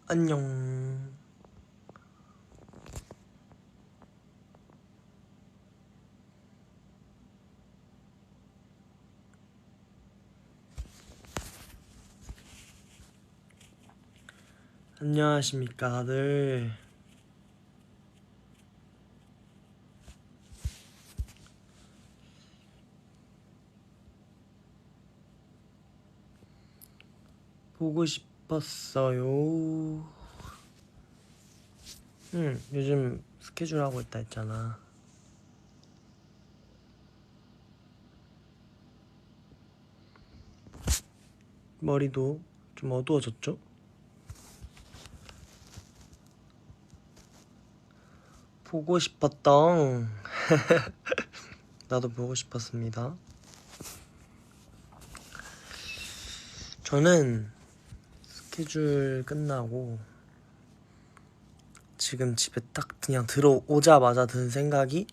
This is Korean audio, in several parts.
안녕. 안녕하십니까 다들. 보고 싶었어요. 응, 요즘 스케줄 하고 있다 했잖아. 머리도 좀 어두워졌죠? 보고 싶었던 나도 보고 싶었습니다. 저는 스케줄 끝나고 지금 집에 딱 그냥 들어오자마자 든 생각이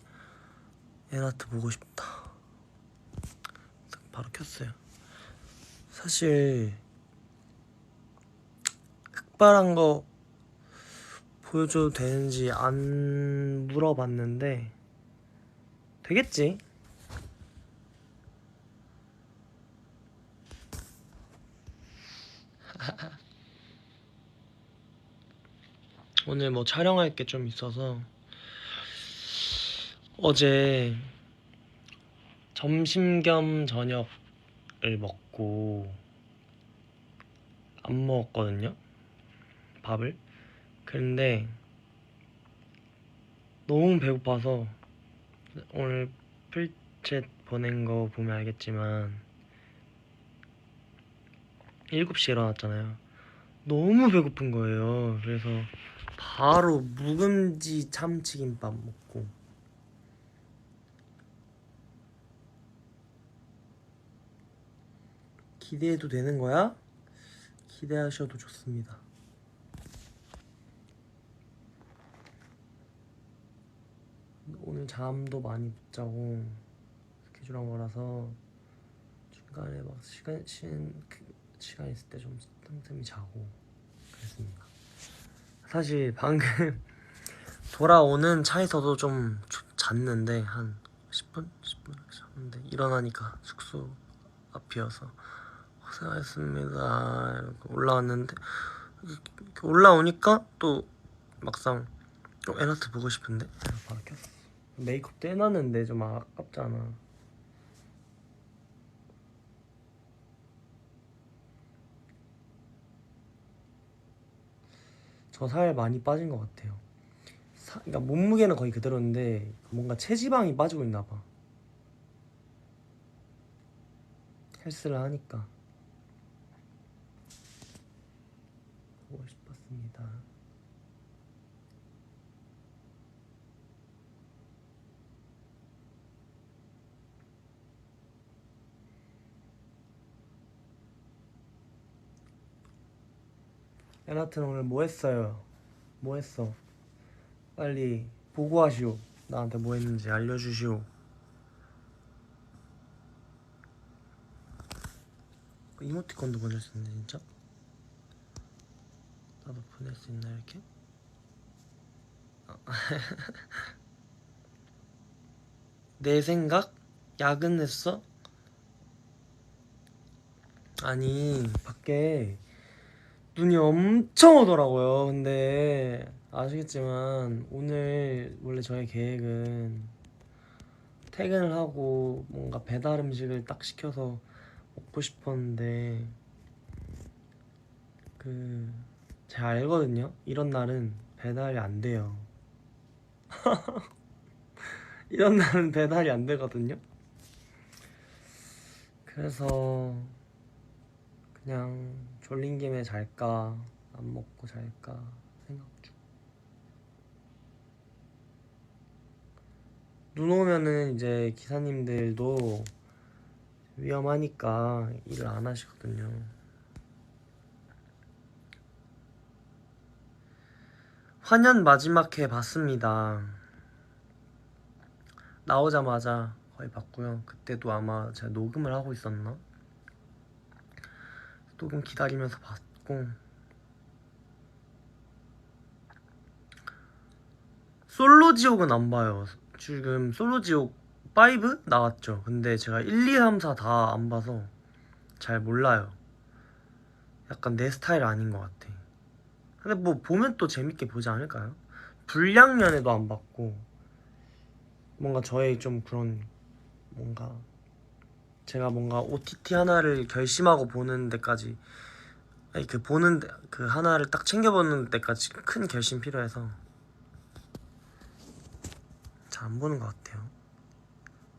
엔하트 보고 싶다. 바로 켰어요. 사실 흑발한 거 보여줘도 되는지 안 물어봤는데 되겠지? 오늘 뭐 촬영할 게 좀 있어서 어제 점심 겸 저녁을 먹고 안 먹었거든요, 밥을. 근데 너무 배고파서 오늘 풀챗 보낸 거 보면 알겠지만 7시에 일어났잖아요. 너무 배고픈 거예요. 그래서 바로 묵은지 참치김밥 먹고 기대해도 되는 거야? 기대하셔도 좋습니다. 오늘 잠도 많이 못 자고 스케줄 한 거라서 중간에 막 시간 있을 때 좀 틈틈이 자고 그랬습니다. 사실 방금 돌아오는 차에서도 좀 잤는데 한 10분? 10분 잤는데 일어나니까 숙소 앞이어서 고생하셨습니다 이러고 올라왔는데 올라오니까 또 막상 엔하트 보고 싶은데 바로 켰어. 메이크업도 해놨는데 좀 아깝잖아. 저 살 많이 빠진 것 같아요. 그러니까 몸무게는 거의 그대로인데 뭔가 체지방이 빠지고 있나 봐. 헬스를 하니까. 보고 싶었습니다. 야나트는 오늘 뭐 했어요? 뭐 했어? 빨리 보고하시오. 나한테 뭐 했는지 알려주시오. 이모티콘도 보낼 수 있네 진짜? 나도 보낼 수 있나 이렇게? 내 생각? 야근했어? 아니 밖에 눈이 엄청 오더라고요. 근데 아시겠지만 오늘 원래 저의 계획은 퇴근을 하고 뭔가 배달 음식을 딱 시켜서 먹고 싶었는데 제가 알거든요. 이런 날은 배달이 안 돼요. 이런 날은 배달이 안 되거든요. 그래서 그냥 졸린 김에 잘까 안 먹고 잘까 생각 중. 눈 오면은 이제 기사님들도 위험하니까 일을 안 하시거든요. 환연 마지막 회 봤습니다. 나오자마자 거의 봤고요. 그때도 아마 제가 녹음을 하고 있었나? 녹음 기다리면서 봤고 솔로 지옥은 안 봐요. 지금 솔로 지옥 5 나왔죠. 근데 제가 1, 2, 3, 4 다 안 봐서 잘 몰라요. 약간 내 스타일 아닌 것 같아. 근데 뭐 보면 또 재밌게 보지 않을까요? 불량연애도 안 봤고, 뭔가 저의 좀 그런, 뭔가 제가 뭔가 OTT 하나를 결심하고 보는 데까지, 아니 그 보는 그 하나를 딱 챙겨보는 데까지 큰 결심 필요해서 잘 안 보는 것 같아요.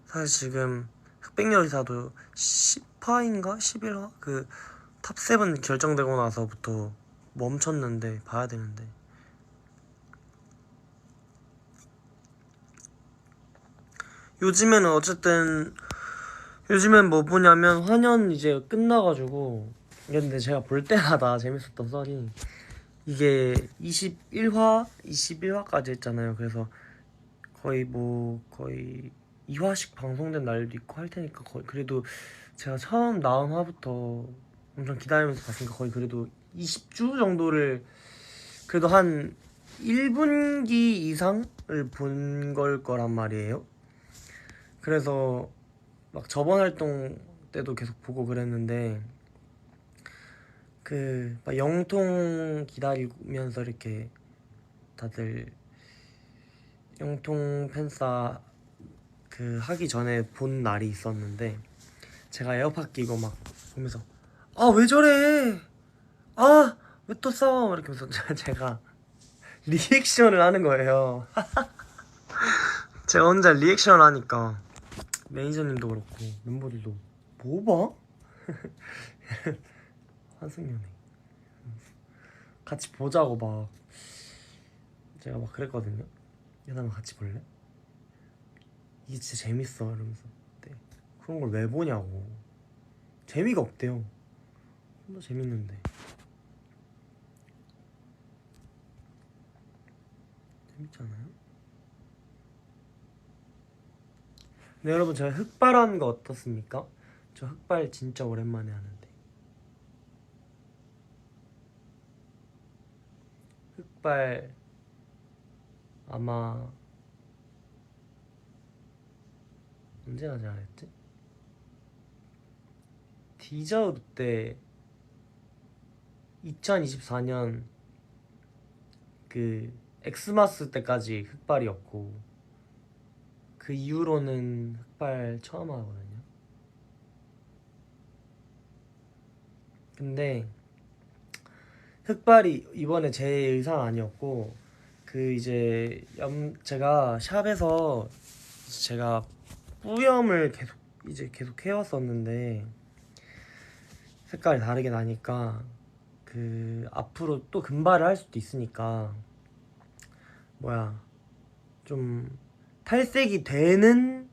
사실 지금 흑백요리사도 10화인가 11화 그 탑7 결정되고 나서부터 멈췄는데 봐야 되는데, 요즘에는 어쨌든 요즘엔 뭐 보냐면 환연 이제 끝나가지고, 근데 제가 볼 때마다 재밌었던 썰이, 이게 21화까지 했잖아요. 그래서 거의 2화씩 방송된 날도 있고 할 테니까, 거의 그래도 제가 처음 나온 화부터 엄청 기다리면서 봤으니까 거의 그래도 20주 정도를, 그래도 한 1분기 이상을 본 걸 거란 말이에요. 그래서 막 저번 활동 때도 계속 보고 그랬는데, 그 막 영통 기다리면서 이렇게 다들 영통 팬싸 그 하기 전에 본 날이 있었는데, 제가 에어팟 끼고 막 보면서 아 왜 저래, 아 왜 또 싸워 이렇게 하면서 제가 리액션을 하는 거예요. 제가 혼자 리액션을 하니까 매니저님도 그렇고 멤버들도 뭐 봐? 한승연애 같이 보자고 막 제가 막 그랬거든요. 얘나랑 같이 볼래? 이게 진짜 재밌어 이러면서. 네. 그런 걸 왜 보냐고. 재미가 없대요. 좀 더 재밌는데. 재밌잖아요. 네, 여러분, 제가 흑발하는 거 어떻습니까? 저 흑발 진짜 오랜만에 하는데. 흑발 아마 언제 하지 않았지? 디저우 때 2024년 그 엑스마스 때까지 흑발이었고, 그 이후로는 흑발 처음 하거든요. 근데 흑발이 이번에 제 의상 아니었고, 그 이제 제가 샵에서 제가 뿌염을 계속 해왔었는데, 색깔이 다르게 나니까 그 앞으로 또 금발을 할 수도 있으니까, 뭐야, 좀 탈색이 되는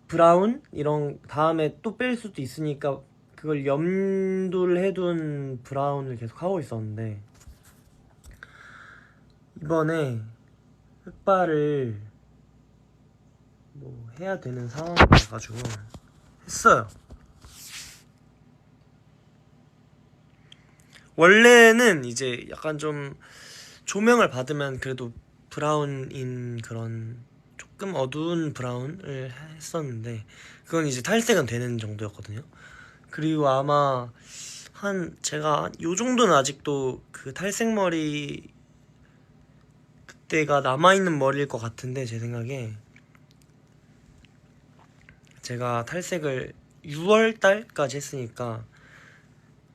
브라운 이런 다음에 또 뺄 수도 있으니까, 그걸 염두를 해둔 브라운을 계속 하고 있었는데, 이번에 흑발을 뭐 해야 되는 상황이 돼가지고 했어요. 원래는 이제 약간 좀 조명을 받으면 그래도 브라운인 그런 조금 어두운 브라운을 했었는데, 그건 이제 탈색은 되는 정도였거든요. 그리고 아마 한 제가 요 정도는 아직도 그 탈색 머리 그때가 남아있는 머리일 것 같은데, 제 생각에 제가 탈색을 6월 달까지 했으니까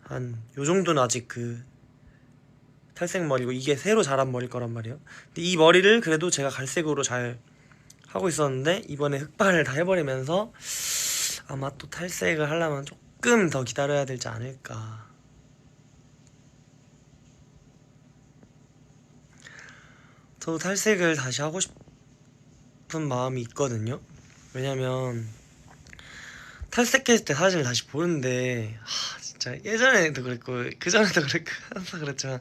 한 요 정도는 아직 그 탈색 머리고, 이게 새로 자란 머리일 거란 말이에요. 근데 이 머리를 그래도 제가 갈색으로 잘 하고 있었는데, 이번에 흑발을 다 해버리면서 아마 또 탈색을 하려면 조금 더 기다려야 되지 않을까. 저도 탈색을 다시 하고 싶은 마음이 있거든요. 왜냐면 탈색했을 때 사진을 다시 보는데, 진짜 예전에도 그랬고 그 전에도 그랬고 항상 그랬지만,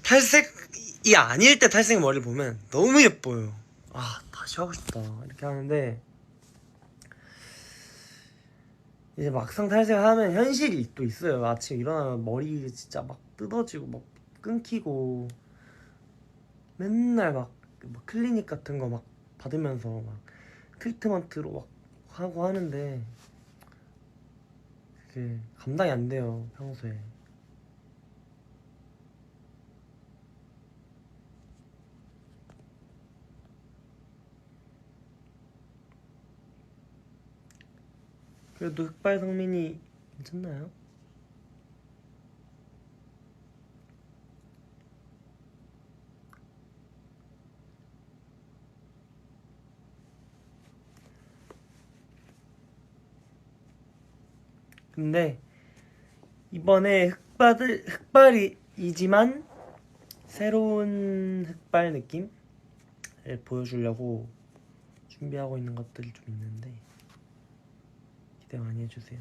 탈색이 아닐 때 탈색 머리를 보면 너무 예뻐요. 다시 하고 싶다 이렇게 하는데, 이제 막상 탈색을 하면 현실이 또 있어요. 아침에 일어나면 머리 진짜 막 뜯어지고 막 끊기고, 맨날 막 클리닉 같은 거 막 받으면서 막 트리트먼트로 막 하고 하는데 그게 감당이 안 돼요, 평소에. 그래도 흑발 성민이 괜찮나요? 근데 이번에 흑발이지만 새로운 흑발 느낌을 보여주려고 준비하고 있는 것들이 좀 있는데 기대 많이 해주세요.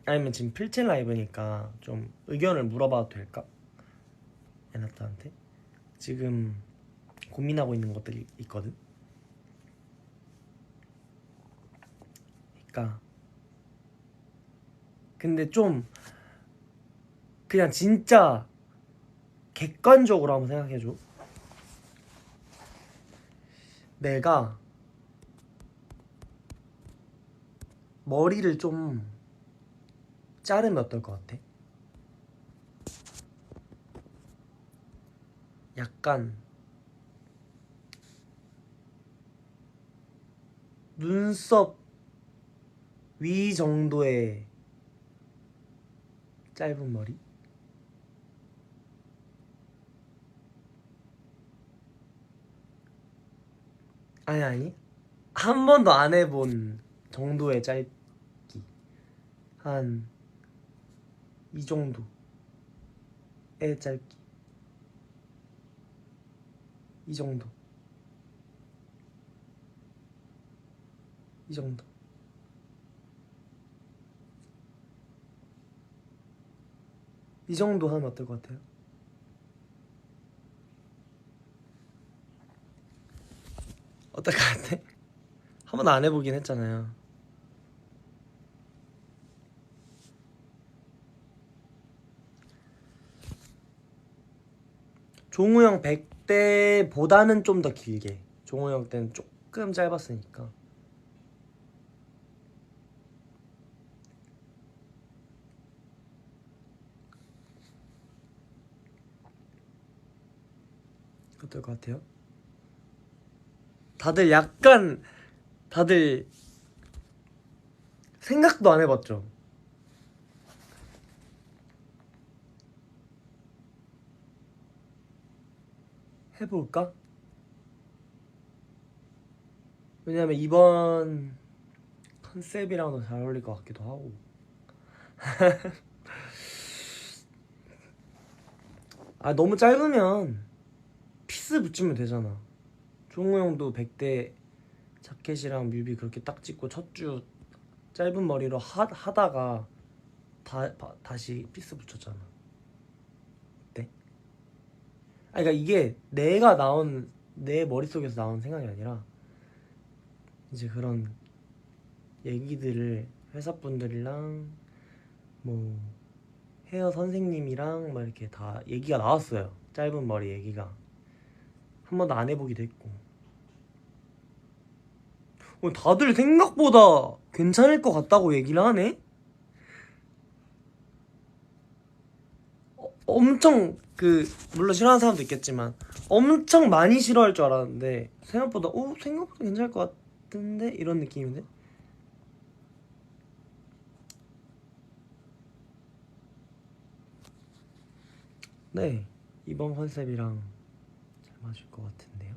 아니면 지금 필체 라이브니까 좀 의견을 물어봐도 될까? 에나타한테 지금 고민하고 있는 것들이 있거든. 그러니까 근데 좀 그냥 진짜 객관적으로 한번 생각해줘. 내가 머리를 좀 자르면 어떨 것 같아? 약간 눈썹 위 정도의 짧은 머리? 아니 한 번도 안 해본 정도의 짧기. 한 이 정도의 짧기. 이 정도. 이 정도. 이 정도 하면 어떨 것 같아요? 어떨 것 같아? 한 번도 안 해보긴 했잖아요. 종우 형 100대보다는 좀 더 길게. 종우 형 때는 조금 짧았으니까. 어떨 것 같아요? 다들 생각도 안 해봤죠? 해볼까? 왜냐면 이번 컨셉이랑도 잘 어울릴 것 같기도 하고. 아 너무 짧으면 피스 붙이면 되잖아. 종우 형도 100대 자켓이랑 뮤비 그렇게 딱 찍고 첫 주 짧은 머리로 하다가 다시 피스 붙였잖아. 어때? 아 그러니까 이게 내 머릿속에서 나온 생각이 아니라 이제 그런 얘기들을 회사분들이랑 뭐 헤어 선생님이랑 막 이렇게 다 얘기가 나왔어요. 짧은 머리 얘기가 한 번도 안 해보기도 했고. 다들 생각보다 괜찮을 것 같다고 얘기를 하네? 엄청 물론 싫어하는 사람도 있겠지만 엄청 많이 싫어할 줄 알았는데 생각보다 생각보다 괜찮을 것 같은데 이런 느낌인데. 네, 이번 컨셉이랑 잘 맞을 것 같은데요.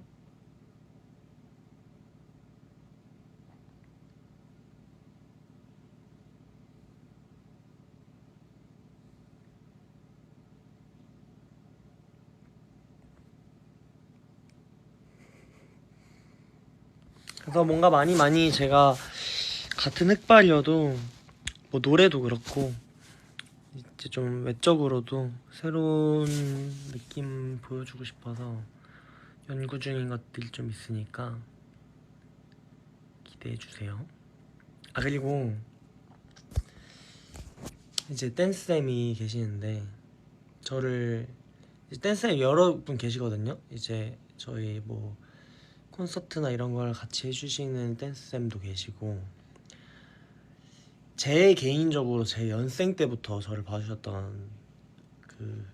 그래서 뭔가 많이 제가 같은 흑발이어도 뭐 노래도 그렇고 이제 좀 외적으로도 새로운 느낌 보여주고 싶어서 연구 중인 것들이 좀 있으니까 기대해주세요. 아 그리고 이제 댄스쌤이 계시는데 저를 이제 댄스에 여러 분 계시거든요. 이제 저희 뭐 콘서트나 이런 걸 같이 해주시는 댄스 쌤도 계시고, 제 개인적으로 제 연생 때부터 저를 봐주셨던 그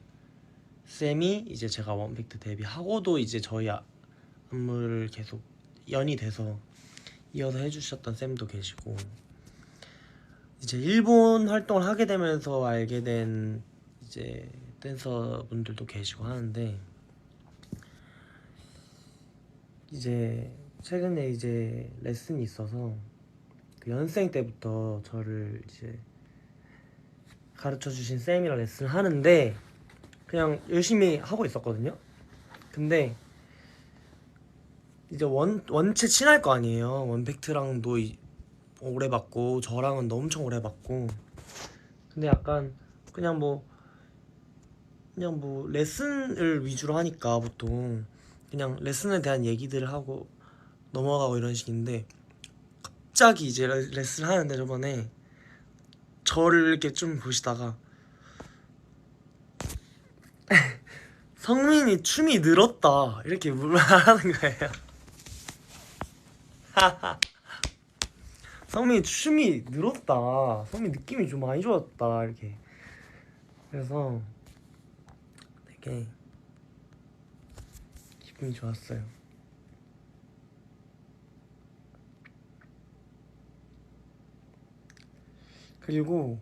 쌤이 이제 제가 원픽트 데뷔하고도 이제 저희 안무를 계속 연이 돼서 이어서 해주셨던 쌤도 계시고, 이제 일본 활동을 하게 되면서 알게 된 이제 댄서 분들도 계시고 하는데, 이제 최근에 이제 레슨이 있어서 그 연생 때부터 저를 이제 가르쳐 주신 쌤이랑 레슨을 하는데 그냥 열심히 하고 있었거든요. 근데 이제 원체 친할 거 아니에요. 원팩트랑도 오래 봤고 저랑은 엄청 오래 봤고, 근데 약간 그냥 뭐 레슨을 위주로 하니까 보통 그냥 레슨에 대한 얘기들을 하고 넘어가고 이런 식인데, 갑자기 이제 레슨을 하는데 저번에 저를 이렇게 좀 보시다가 성민이 춤이 늘었다 이렇게 말하는 거예요. 성민이 춤이 늘었다, 성민 느낌이 좀 많이 좋았다 이렇게. 그래서 되게 기분이 좋았어요. 그리고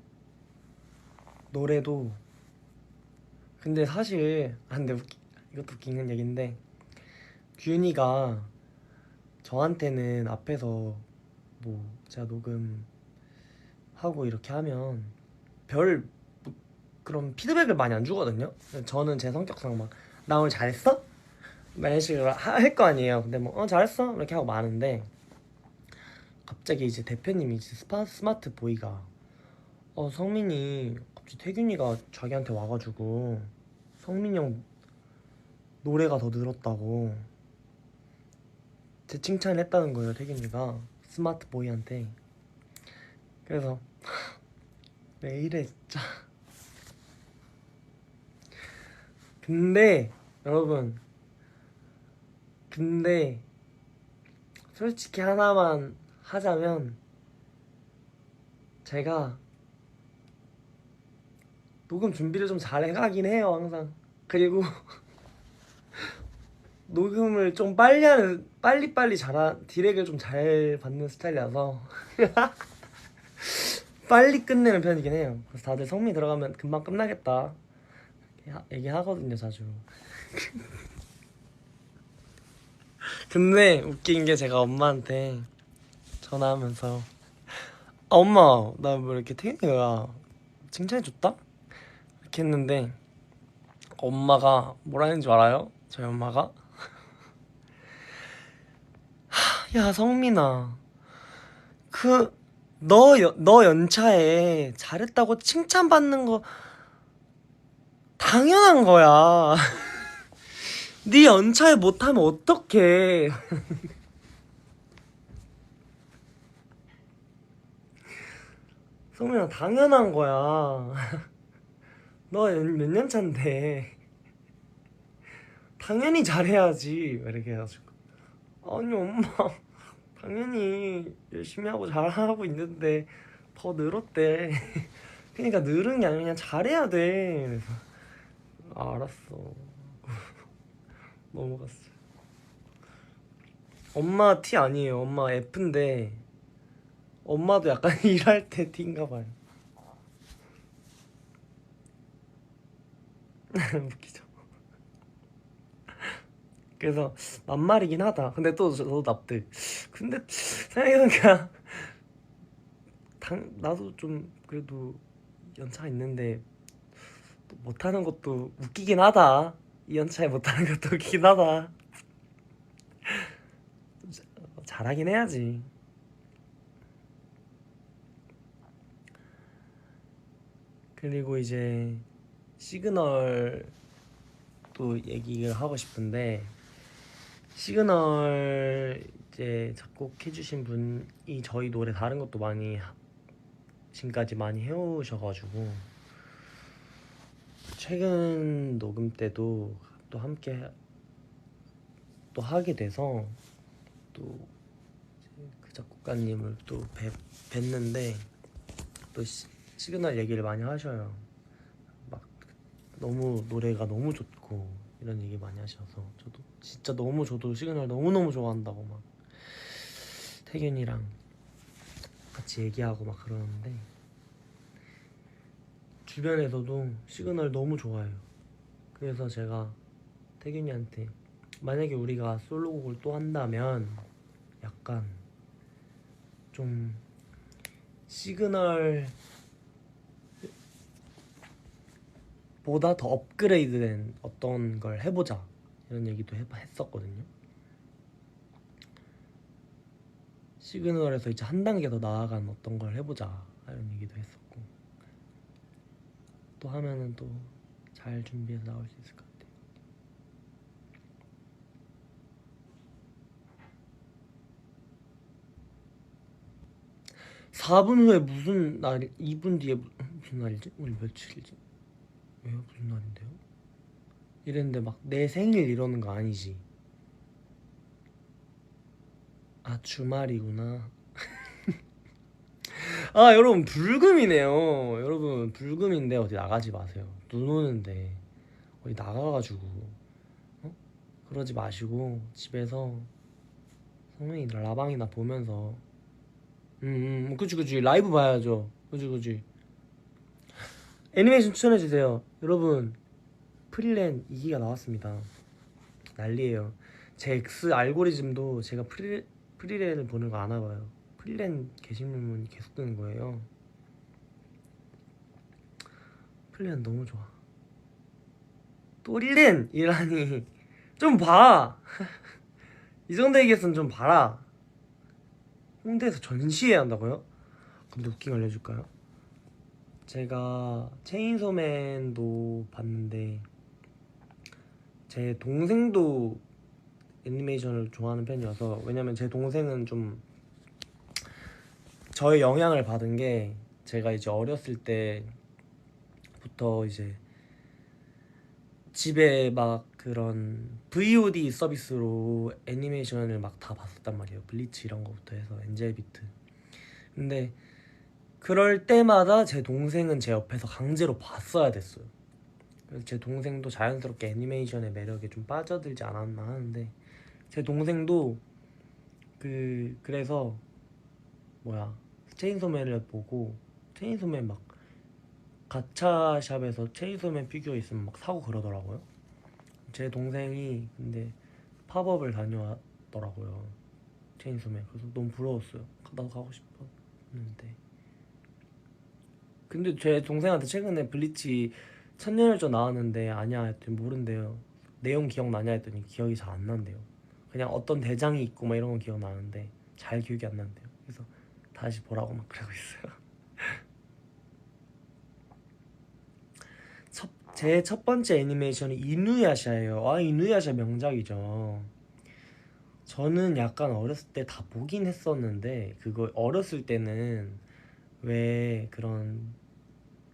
노래도, 근데 사실 근데 이것도 웃긴 얘기인데, 규현이가 저한테는 앞에서 뭐 제가 녹음하고 이렇게 하면 별 그런 피드백을 많이 안 주거든요. 저는 제 성격상 막 나 오늘 잘했어? 막 이런 식으로 할 거 아니에요. 근데 뭐 잘했어? 이렇게 하고 마는데, 갑자기 이제 대표님이 이제 스마트 보이가 성민이 갑자기 태균이가 자기한테 와가지고 성민이 형 노래가 더 늘었다고 제 칭찬을 했다는 거예요, 태균이가 스마트 보이한테. 그래서 왜 이래 진짜. 근데 여러분, 근데 솔직히 하나만 하자면 제가 녹음 준비를 좀 잘 해가긴 해요 항상. 그리고 녹음을 좀 빨리 하는, 빨리빨리 디렉을 좀 잘 받는 스타일이라서 빨리 끝내는 편이긴 해요. 그래서 다들 성미 들어가면 금방 끝나겠다 얘기하거든요 자주. 근데 웃긴 게 제가 엄마한테 전화하면서 엄마 나 뭐 이렇게 태균이가 칭찬해줬다? 이렇게 했는데 엄마가 뭐라 했는 줄 알아요? 저희 엄마가 야 성민아, 그 너 연차에 잘했다고 칭찬받는 거 당연한 거야. 네 연차에 못하면 어떡해. 성민아 당연한 거야. 너 몇 년 차인데 당연히 잘해야지 이렇게 해가지고, 아니 엄마 당연히 열심히 하고 잘하고 있는데 더 늘었대. 그러니까 늘은 게 아니라 그냥 잘해야 돼. 그래서 알았어 넘어갔어. 엄마 T 아니에요. 엄마 F인데 엄마도 약간 일할 때 T인가 봐요. 웃기죠. 그래서 만말이긴 하다. 근데 또 저도 납득. 근데 생각해보니까 나도 좀 그래도 연차 있는데 못하는 것도 웃기긴 하다. 이 연차에 못하는 것도 웃기긴 하다. 잘하긴 해야지. 그리고 이제 시그널 또 얘기를 하고 싶은데, 시그널 이제 작곡해주신 분이 저희 노래 다른 것도 많이 지금까지 많이 해오셔가지고 최근 녹음 때도 또 함께 또 하게 돼서 또 그 작곡가님을 또 뵀는데 또 시그널 얘기를 많이 하셔요. 막 너무 노래가 너무 좋고 이런 얘기 많이 하셔서 저도 진짜 너무 저도 시그널 너무너무 좋아한다고 막 태균이랑 같이 얘기하고 막 그러는데 주변에서도 시그널 너무 좋아해요. 그래서 제가 태균이한테 만약에 우리가 솔로곡을 또 한다면 약간 좀 시그널 보다 더 업그레이드된 어떤 걸 해보자 이런 얘기도 했었거든요. 시그널에서 이제 한 단계 더 나아간 어떤 걸 해보자 이런 얘기도 했었고 또 하면은 또 잘 준비해서 나올 수 있을 것 같아요. 4분 후에 무슨 날, 2분 뒤에 무슨 날이지? 오늘 며칠이지? 왜요? 무슨 날인데요? 이랬는데 막 내 생일 이러는 거 아니지? 아 주말이구나. 아 여러분 불금이네요. 여러분 불금인데 어디 나가지 마세요. 눈 오는데 어디 나가가지고 어? 그러지 마시고 집에서 성민이 라방이나 보면서 그치 라이브 봐야죠. 그치 애니메이션 추천해주세요. 여러분 프리랜 2기가 나왔습니다. 난리에요. 제 X 알고리즘도 제가 프리랜을 보는 거 아나 봐요. 프리랜 게시물이 계속 뜨는 거예요. 프리랜 너무 좋아. 또리랜이라니 좀 봐. 이 정도 얘기했으면 좀 봐라. 홍대에서 전시회에 한다고요? 근데 웃긴 거 알려줄까요? 제가 체인소맨도 봤는데 제 동생도 애니메이션을 좋아하는 편이어서 왜냐면 제 동생은 좀 저의 영향을 받은 게 제가 이제 어렸을 때부터 이제 집에 막 그런 VOD 서비스로 애니메이션을 막 다 봤었단 말이에요. 블리치 이런 거부터 해서 엔젤 비트. 근데 그럴 때마다 제 동생은 제 옆에서 강제로 봤어야 됐어요. 그래서 제 동생도 자연스럽게 애니메이션의 매력에 좀 빠져들지 않았나 하는데 제 동생도 그래서 뭐야 체인소맨을 보고 체인소맨 막 가차샵에서 체인소맨 피규어 있으면 막 사고 그러더라고요. 제 동생이 근데 팝업을 다녀왔더라고요. 체인소맨. 그래서 너무 부러웠어요. 나도 가고 싶었는데. 근데 제 동생한테 최근에 블리치 천년열전 나왔는데 아냐 했더니 모른대요. 내용 기억나냐 했더니 기억이 잘 안 난대요. 그냥 어떤 대장이 있고 막 이런 건 기억나는데 잘 기억이 안 난대요. 그래서 다시 보라고 막 그러고 있어요. 제 첫 번째 애니메이션이 이누야샤예요. 아 이누야샤 명작이죠. 저는 약간 어렸을 때 다 보긴 했었는데 그거 어렸을 때는 왜 그런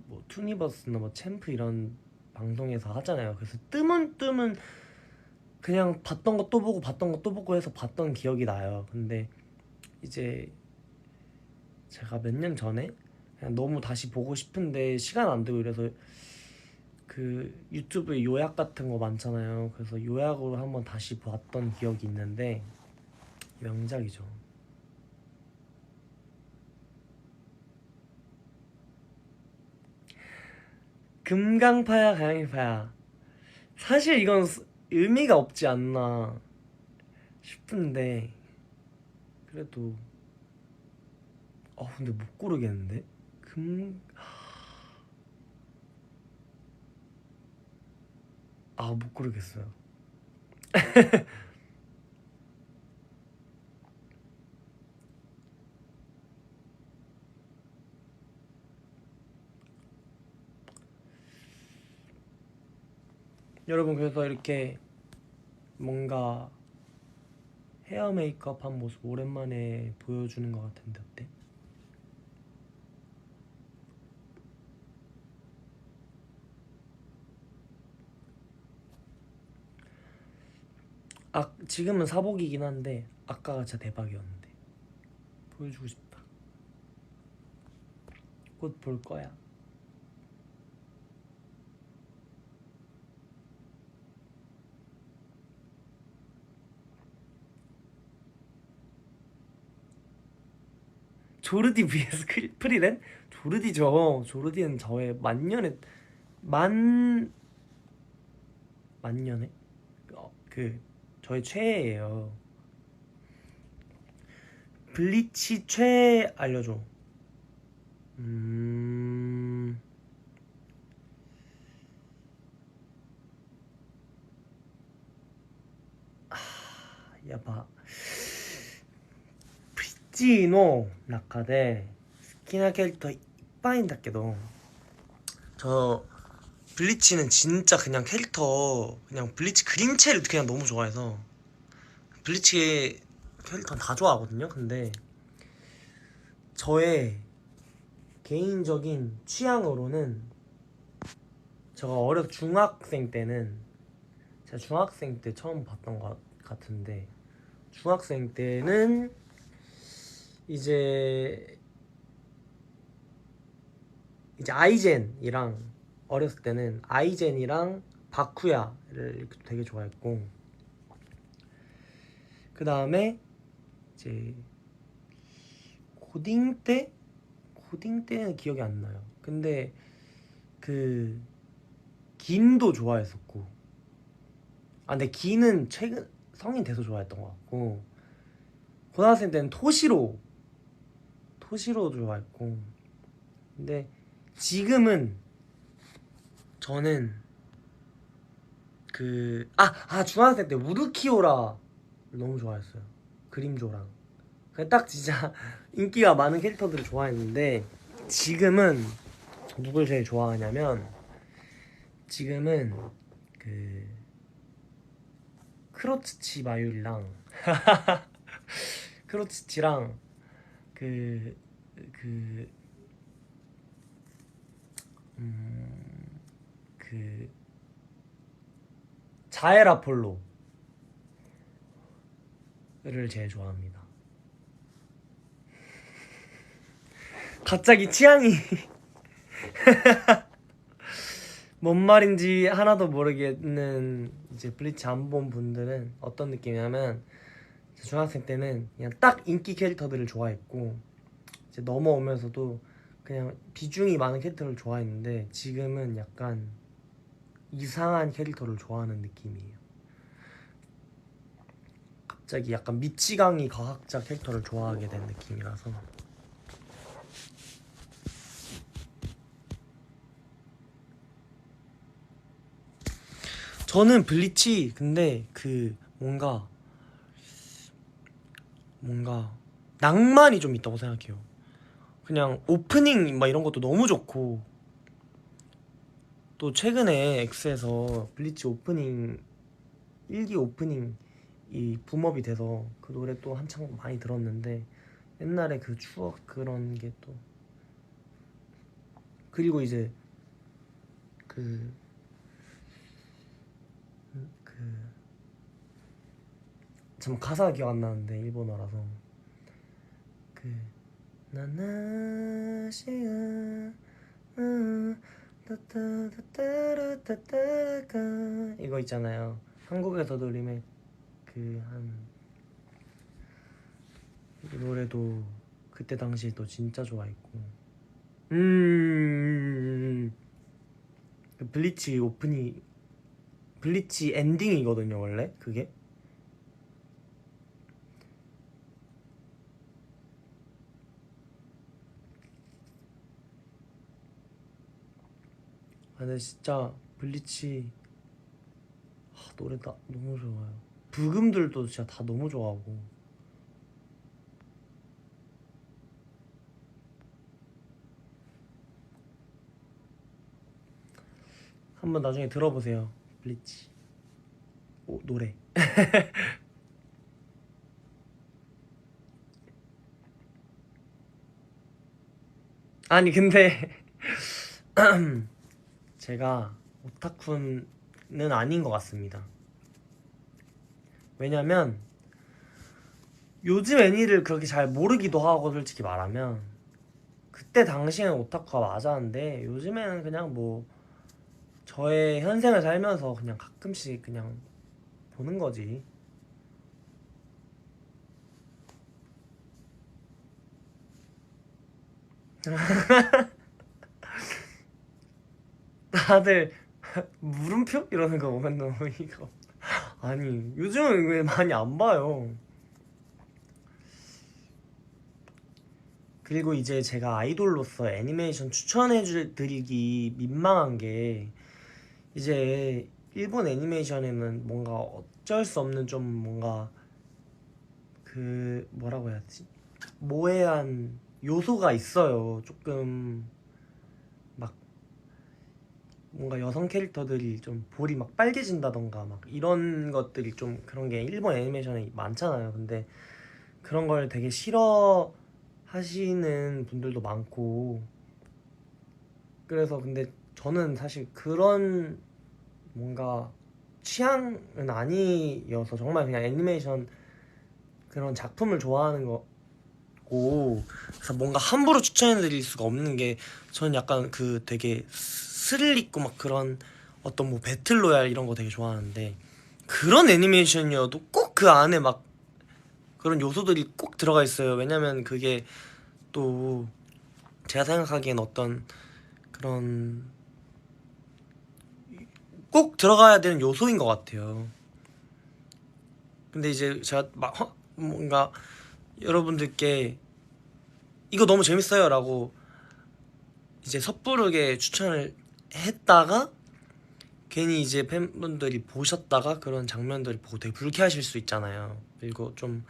뭐 투니버스나 뭐 챔프 이런 방송에서 하잖아요. 그래서 뜨문뜨문 그냥 봤던 거 또 보고 봤던 거 또 보고 해서 봤던 기억이 나요. 근데 이제 제가 몇 년 전에 그냥 너무 다시 보고 싶은데 시간 안 되고 이래서 그 유튜브에 요약 같은 거 많잖아요. 그래서 요약으로 한번 다시 봤던 기억이 있는데 명작이죠. 금강파야 가양이파야 사실 이건 의미가 없지 않나 싶은데 그래도 근데 못 고르겠는데 금 못 고르겠어요. 여러분 그래서 이렇게 뭔가 헤어 메이크업 한 모습 오랜만에 보여주는 것 같은데 어때? 지금은 사복이긴 한데 아까가 진짜 대박이었는데 보여주고 싶다. 곧 볼 거야. 조르디 vs 프리렌? 조르디죠. 조르디는 저의 만년에 그 저의 최애예요. 블리치 최애 알려줘. 야바プリッチの中で好きなキャラクターいっぱいいんだけど저 블리치는 진짜 그냥 캐릭터 그냥 블리치 그림체를 그냥 너무 좋아해서 블리치의 캐릭터는 다 좋아하거든요. 근데 저의 개인적인 취향으로는 제가 중학생 때는 제가 중학생 때 처음 봤던 것 같은데 중학생 때는 이제 아이젠이랑 어렸을 때는 아이젠이랑 바쿠야를 되게 좋아했고 그 다음에 이제 고딩 때는 기억이 안 나요. 근데 그 긴도 좋아했었고 근데 긴은 최근 성인 돼서 좋아했던 것 같고 고등학생 때는 토시로도 좋아했고 근데 지금은 저는 중학생 때 우르키오라 너무 좋아했어요. 그림조랑 딱 진짜 인기가 많은 캐릭터들을 좋아했는데 지금은 누굴 제일 좋아하냐면 지금은 그 크로츠치 마유리랑 크로츠치랑 그 자엘 아폴로를 제일 좋아합니다. 갑자기 취향이 뭔 말인지 하나도 모르겠는 이제 블리치 안 본 분들은 어떤 느낌이냐면 중학생 때는 그냥 딱 인기 캐릭터들을 좋아했고 이제 넘어오면서도 그냥 비중이 많은 캐릭터를 좋아했는데 지금은 약간 이상한 캐릭터를 좋아하는 느낌이에요. 갑자기 약간 미치광이 과학자 캐릭터를 좋아하게 된 느낌이라서 저는 블리치 근데 그 뭔가 낭만이 좀 있다고 생각해요. 그냥 오프닝 막 이런 것도 너무 좋고 또 최근에 X에서 블리치 오프닝 1기 오프닝 이 붐업이 돼서 그 노래 또 한창 많이 들었는데 옛날에 그 추억 그런 게 또 그리고 이제 참 가사가 기억 안 나는데 일본어라서 나나시가 따따따따따따가 이거 있잖아요. 한국에서도 리메이크 한 이 노래도 그때 당시에도 진짜 좋아했고 블리치 오프닝 블리치 엔딩이거든요 원래 그게. 근데 진짜 블리치 노래 다 너무 좋아요. 부금들도 진짜 다 너무 좋아하고 한번 나중에 들어보세요 블리치 노래. 아니 근데 제가 오타쿠는 아닌 것 같습니다. 왜냐면 요즘 애니를 그렇게 잘 모르기도 하고, 솔직히 말하면 그때 당시에는 오타쿠가 맞았는데 요즘에는 그냥 뭐 저의 현생을 살면서 그냥 가끔씩 그냥 보는 거지. 다들 물음표? 이러는 거 보면 너무 이거 아니 요즘은 왜 많이 안 봐요. 그리고 이제 제가 아이돌로서 애니메이션 추천해 드리기 민망한 게, 이제 일본 애니메이션에는 뭔가 어쩔 수 없는 좀 뭔가 그 뭐라고 해야 지 모해한 요소가 있어요. 조금 막 뭔가 여성 캐릭터들이 좀 볼이 막 빨개진다던가 막 이런 것들이 좀, 그런 게 일본 애니메이션에 많잖아요. 근데 그런 걸 되게 싫어 하시는 분들도 많고, 그래서 근데 저는 사실 그런 뭔가 취향은 아니어서 정말 그냥 애니메이션 그런 작품을 좋아하는 거고, 그래서 뭔가 함부로 추천해 드릴 수가 없는 게, 저는 약간 그 되게 스릴 있고 막 그런 어떤 뭐 배틀로얄 이런 거 되게 좋아하는데, 그런 애니메이션이어도 꼭 그 안에 막 그런 요소들이 꼭 들어가 있어요. 왜냐면 그게 또 제가 생각하기엔 어떤 그런 꼭 들어가야 되는 요소인 것 같아요. 근데 이제 제가 막 뭔가 여러분들께 이거 너무 재밌어요 라고 이제 섣부르게 추천을 했다가 괜히 이제 팬분들이 보셨다가 그런 장면들을 보고 되게 불쾌하실 수 있잖아요. 그리고 좀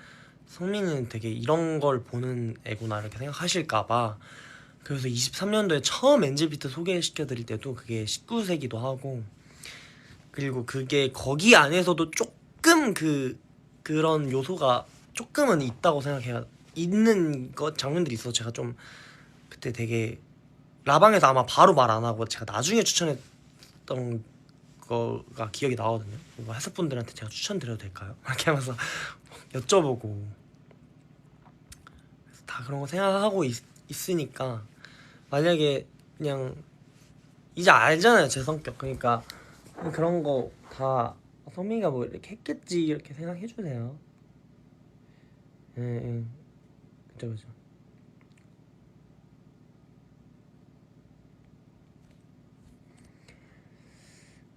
성민이는 되게 이런 걸 보는 애구나 이렇게 생각하실까봐, 그래서 23년도에 처음 엔젤비트 소개시켜드릴 때도 그게 19세기도 하고, 그리고 그게 거기 안에서도 조금 그런 요소가 조금은 있다고 생각해요. 있는 것 장면들이 있어서 제가 좀 그때 되게 라방에서 아마 바로 말 안 하고 제가 나중에 추천했던 거가 기억이 나거든요. 뭐 회사분들한테 제가 추천드려도 될까요? 이렇게 하면서 여쭤보고, 다 그런 거 생각하고 있으니까, 만약에 그냥 이제 알잖아요 제 성격. 그러니까 그런 거 다 성민이가 뭐 이렇게 했겠지 이렇게 생각해주세요. 예, 예. 그죠, 그죠.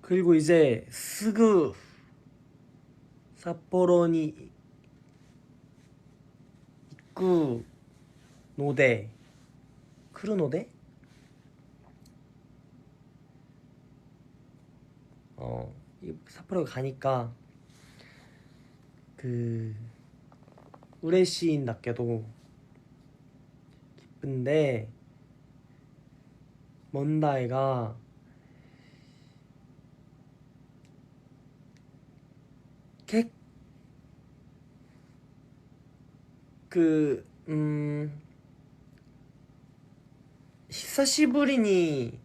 그리고 이제 스그 삿포로니 이쿠 노데 크루노데 삿포로 가니까 그 우레시인답게도 기쁜데, 먼다이가 객 그久しぶりに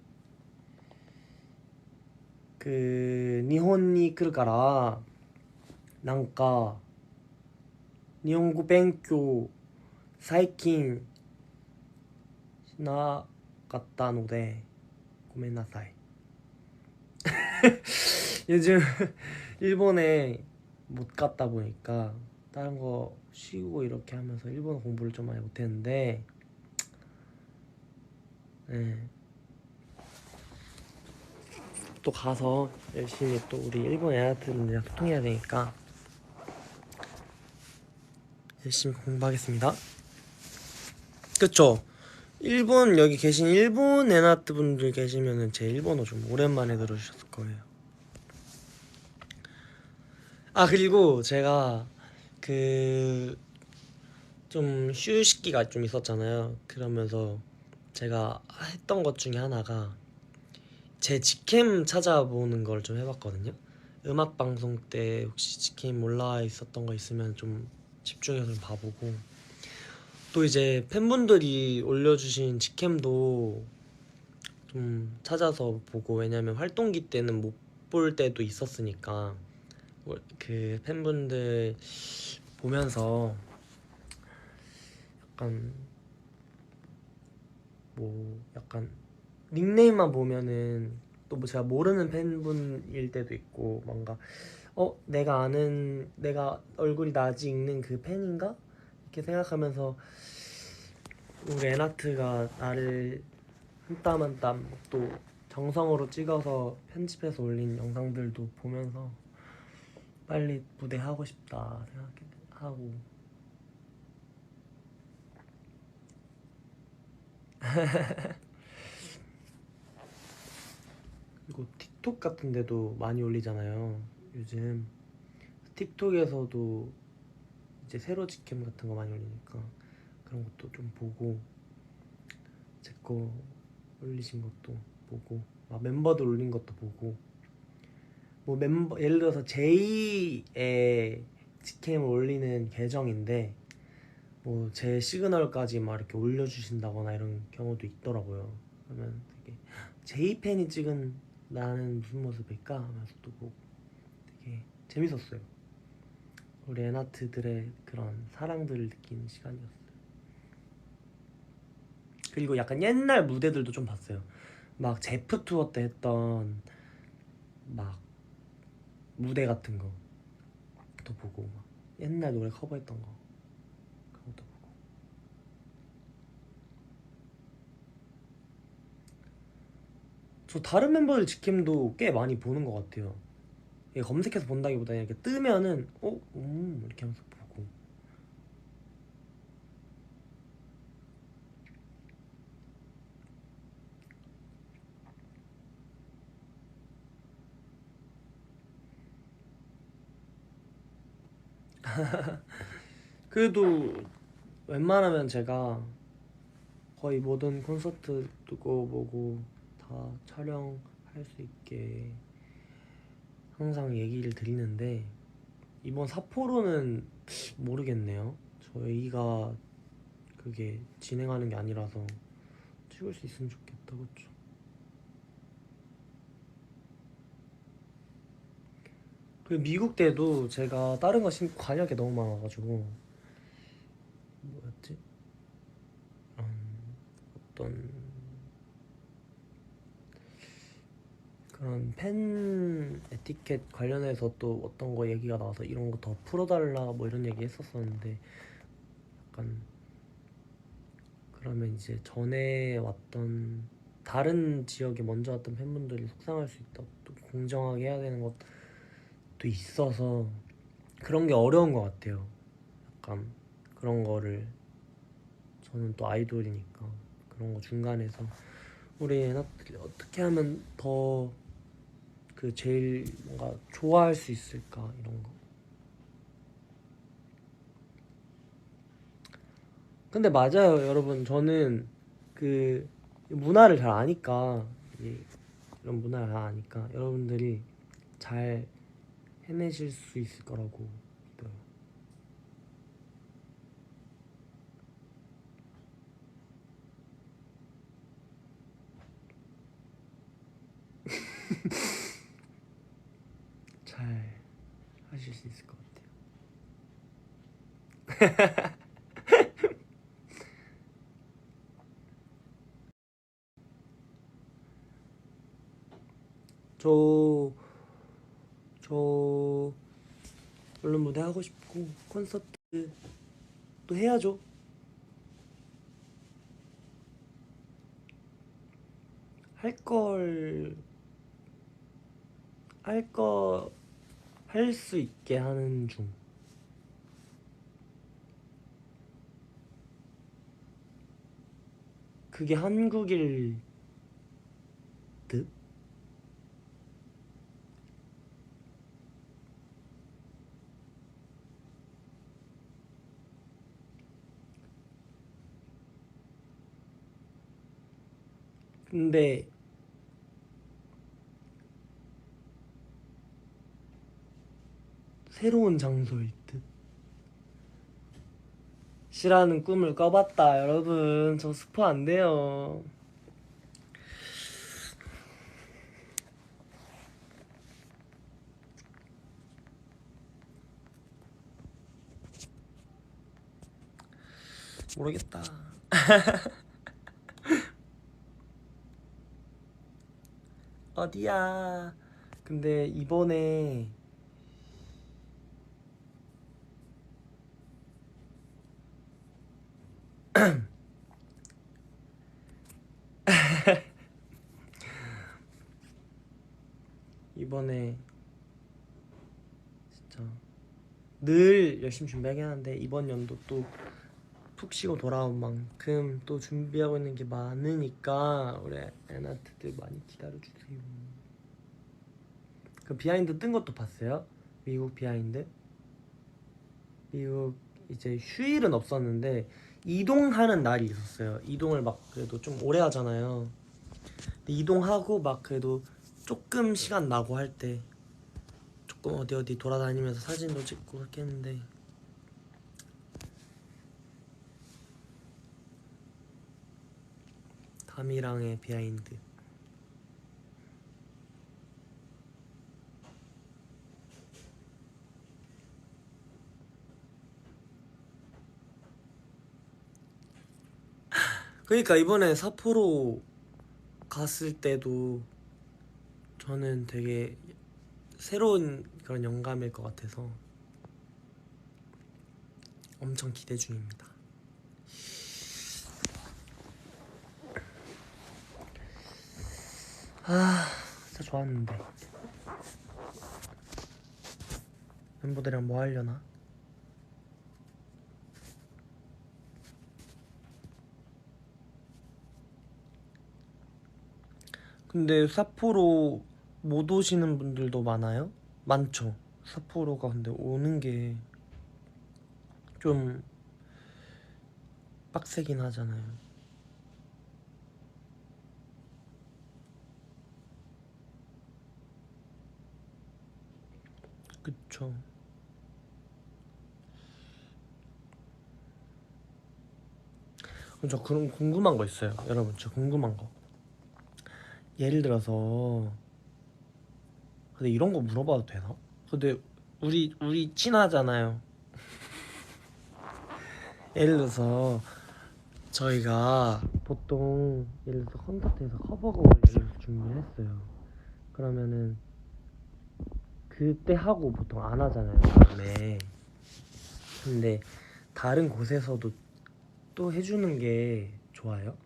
日本に来るから、なんか日本語勉強最近しなかったのでごめんなさい。요즘 일본에 못 갔다 보니까 다른 거 쉬고 이렇게 하면서 일본어 공부를 좀 많이 못했는데, 네. 또 가서 열심히 또 우리 일본 애들이랑 소통해야 되니까 열심히 공부하겠습니다. 그쵸? 일본 여기 계신 일본 애나트 분들 계시면은 제 일본어 좀 오랜만에 들으셨을 거예요. 아, 그리고 제가 그 좀 휴식기가 좀 있었잖아요. 그러면서 제가 했던 것 중에 하나가 제 직캠 찾아보는 걸 좀 해봤거든요. 음악 방송 때 혹시 직캠 올라와 있었던 거 있으면 좀 집중해서 좀 봐보고, 또 이제 팬분들이 올려주신 직캠도 좀 찾아서 보고, 왜냐면 활동기 때는 못 볼 때도 있었으니까 그 팬분들 보면서 약간 뭐 약간 닉네임만 보면은 또 뭐 제가 모르는 팬분일 때도 있고 뭔가 내가 얼굴이 나지 읽는 그 팬인가? 이렇게 생각하면서 우리 에나트가 나를 한 땀 한 땀 또 정성으로 찍어서 편집해서 올린 영상들도 보면서 빨리 무대 하고 싶다 생각하고 그리고 틱톡 같은 데도 많이 올리잖아요 요즘. 틱톡에서도 이제 세로 직캠 같은 거 많이 올리니까 그런 것도 좀 보고 제 거 올리신 것도 보고 막 멤버들 올린 것도 보고 뭐 멤버 예를 들어서 제이의 직캠을 올리는 계정인데 뭐 제 시그널까지 막 이렇게 올려주신다거나 이런 경우도 있더라고요. 그러면 되게 제이 팬이 찍은 나는 무슨 모습일까 하면서 또 보고 되게 재밌었어요. 우리 에나트들의 그런 사랑들을 느끼는 시간이었어요. 그리고 약간 옛날 무대들도 좀 봤어요. 막 제프 투어 때 했던 막 무대 같은 거도 보고 막 옛날 노래 커버했던 거 그런 것도 보고. 저 다른 멤버들 직캠도 꽤 많이 보는 것 같아요. 이게 검색해서 본다기보다 이렇게 뜨면은 이렇게 하면서 보고. 그래도 웬만하면 제가 거의 모든 콘서트 두고 보고 다 촬영할 수 있게 항상 얘기를 드리는데 이번 사포로는 모르겠네요. 저희가 그게 진행하는 게 아니라서 찍을 수 있으면 좋겠다, 그쵸? 그리고 미국 때도 제가 다른 거 신고 가려게 너무 많아가지고 뭐였지? 어떤 그런 팬 에티켓 관련해서 또 어떤 거 얘기가 나와서 이런 거 더 풀어달라 뭐 이런 얘기 했었었는데 약간 그러면 이제 전에 왔던 다른 지역에 먼저 왔던 팬분들이 속상할 수 있다고 또 공정하게 해야 되는 것도 있어서 그런 게 어려운 것 같아요. 약간 그런 거를 저는 또 아이돌이니까 그런 거 중간에서 우리 애나들이 어떻게 하면 더 그 제일 뭔가 좋아할 수 있을까 이런 거. 근데 맞아요 여러분. 저는 그 문화를 잘 아니까 이런 문화를 잘 아니까 여러분들이 잘 해내실 수 있을 거라고 믿어요. 잘 하실 수 있을 것 같아요. 저, 저 얼른 무대 하고 싶고 콘서트 또 해야죠. 할 수 있게 하는 중. 그게 한국일 듯? 근데 새로운 장소일 듯. 시라는 꿈을 꿔봤다 여러분. 저 스포 안 돼요. 모르겠다. 어디야? 근데 이번에 이번에 진짜 늘 열심히 준비하긴 하는데 이번 연도 또 푹 쉬고 돌아온 만큼 또 준비하고 있는 게 많으니까 우리 애나트들 많이 기다려주세요. 그 비하인드 뜬 것도 봤어요? 미국 비하인드? 미국 이제 휴일은 없었는데 이동하는 날이 있었어요. 이동을 막 그래도 좀 오래 하잖아요. 근데 이동하고 막 그래도 조금 시간 나고 할 때 조금 어디 돌아다니면서 사진도 찍고 그렇게 했는데 담이랑의 비하인드. 그러니까 이번에 삿포로 갔을 때도 저는 되게 새로운 그런 영감일 것 같아서 엄청 기대 중입니다. 아 진짜 좋았는데 멤버들이랑 뭐 하려나? 근데 삿포로 못 오시는 분들도 많아요? 많죠. 삿포로가 근데 오는 게 좀 빡세긴 하잖아요. 그쵸. 그럼 저 그럼 궁금한 거 있어요. 여러분 저 궁금한 거. 예를 들어서 근데 이런 거 물어봐도 되나? 근데 우리 친하잖아요. 예를 들어서 저희가 보통 예를 들어서 콘서트에서 커버곡을 예를 들어서 준비를 했어요. 그러면은 그때 하고 보통 안 하잖아요, 다음에. 근데 다른 곳에서도 또 해주는 게 좋아요.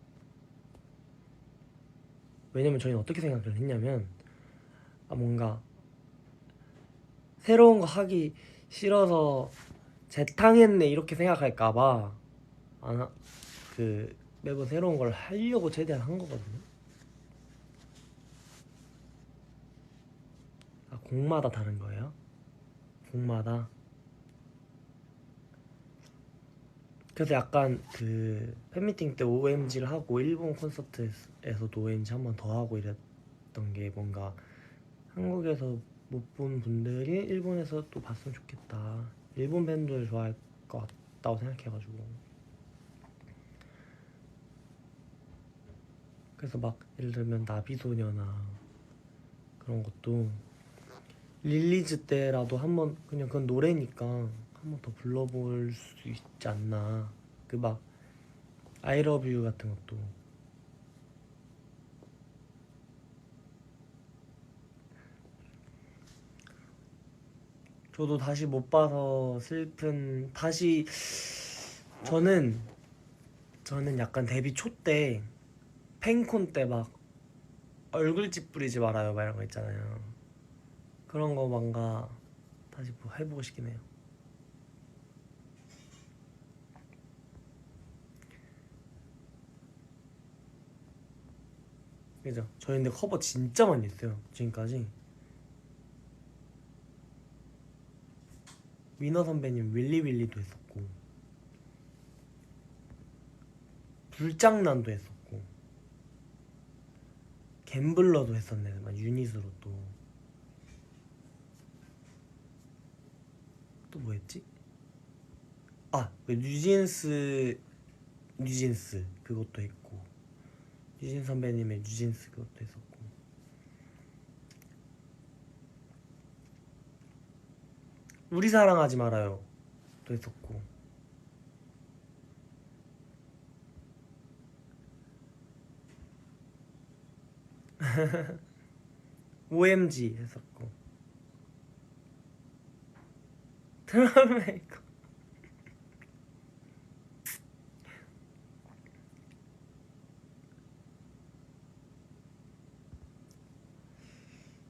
왜냐면 저희는 어떻게 생각을 했냐면 뭔가 새로운 거 하기 싫어서 재탕했네 이렇게 생각할까봐 그 매번 새로운 걸 하려고 최대한 한 거거든요. 곡마다 다른 거예요? 곡마다. 그래서 약간 그 팬미팅 때 OMG를 하고 일본 콘서트에서도 OMG 한 번 더 하고 이랬던 게 뭔가 한국에서 못 본 분들이 일본에서 또 봤으면 좋겠다. 일본 밴드를 좋아할 것 같다고 생각해가지고. 그래서 막 예를 들면 나비소녀나 그런 것도 릴리즈 때라도 한번 그냥 그건 노래니까 한 번 더 불러볼 수 있지 않나. 그 막 I love you 같은 것도 저도 다시 못 봐서 슬픈 다시 저는 약간 데뷔 초 때 팬콘 때 막 얼굴 찌푸리지 말아요 막 이런 거 있잖아요. 그런 거 뭔가 다시 뭐 해보고 싶긴 해요. 그죠? 저희 근데 커버 진짜 많이 했어요 지금까지. 위너 선배님 윌리 윌리도 했었고 불장난도 했었고 갬블러도 했었네 막 유닛으로 또 뭐 했지? 그 뉴진스 그것도 했고 유진 선배님의 뉴진스 그것도 했었고 우리 사랑하지 말아요 또 했었고 OMG 했었고 트러블메이커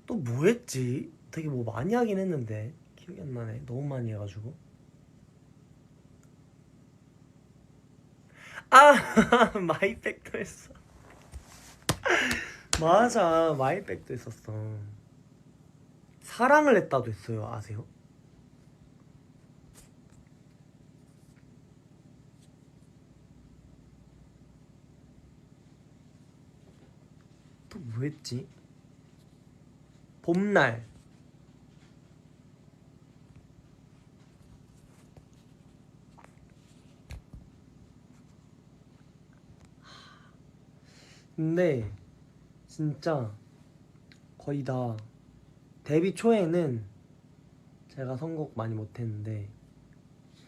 또 뭐 했지? 되게 뭐 많이 하긴 했는데 기억이 안 나네. 너무 많이 해가지고. 아 마이백도 했어. 맞아, 마이백도 했었어. 사랑을 했다도 했어요. 아세요? 또 뭐 했지? 봄날. 근데 진짜 거의 다 데뷔 초에는 제가 선곡 많이 못했는데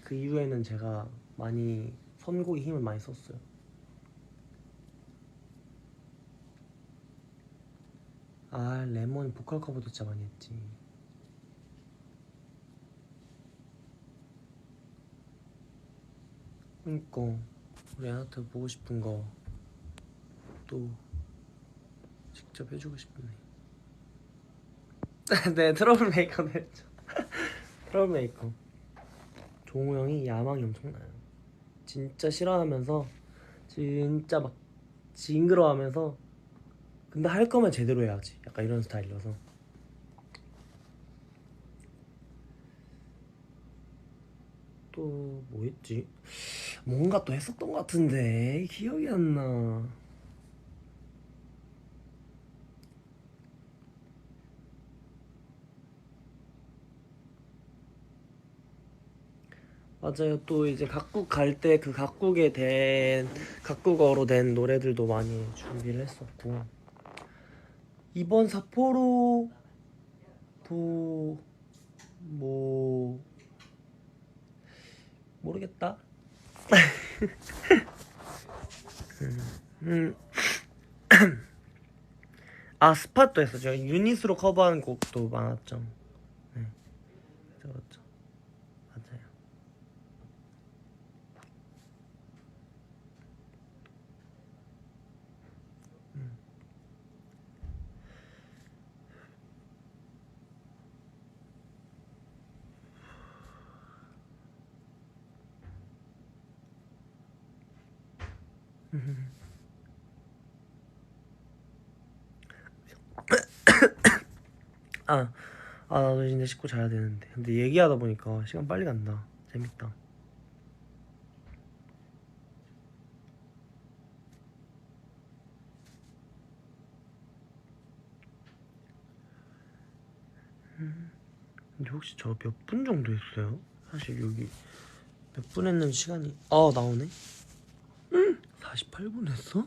그 이후에는 제가 많이 선곡에 힘을 많이 썼어요. 아, 레몬 보컬 커버도 진짜 많이 했지. 그니까 우리 아나타 보고 싶은 거 또 직접 해주고 싶네. 네, 트러블 메이커도 했죠. 트러블 메이커. 종우 형이 야망이 엄청나요. 진짜 싫어하면서 진짜 막 징그러워하면서 근데 할 거면 제대로 해야지. 약간 이런 스타일이라서. 또 뭐 했지? 뭔가 또 했었던 것 같은데 기억이 안 나. 맞아요. 또 이제 각국 갈 때 그 각국에 된 각국어로 된 노래들도 많이 준비를 했었고 이번 삿포로도 뭐 모르겠다. 음. 아, 스팟도 했었죠. 유닛으로 커버한 곡도 많았죠. 네, 그렇죠. 맞아요. 아, 나도 이제 씻고 자야 되는데. 근데 얘기하다 보니까 시간 빨리 간다. 재밌다. 근데 혹시 저 몇 분 정도 했어요? 사실 여기 몇 분 했는 시간이 나오네? 48분 했어?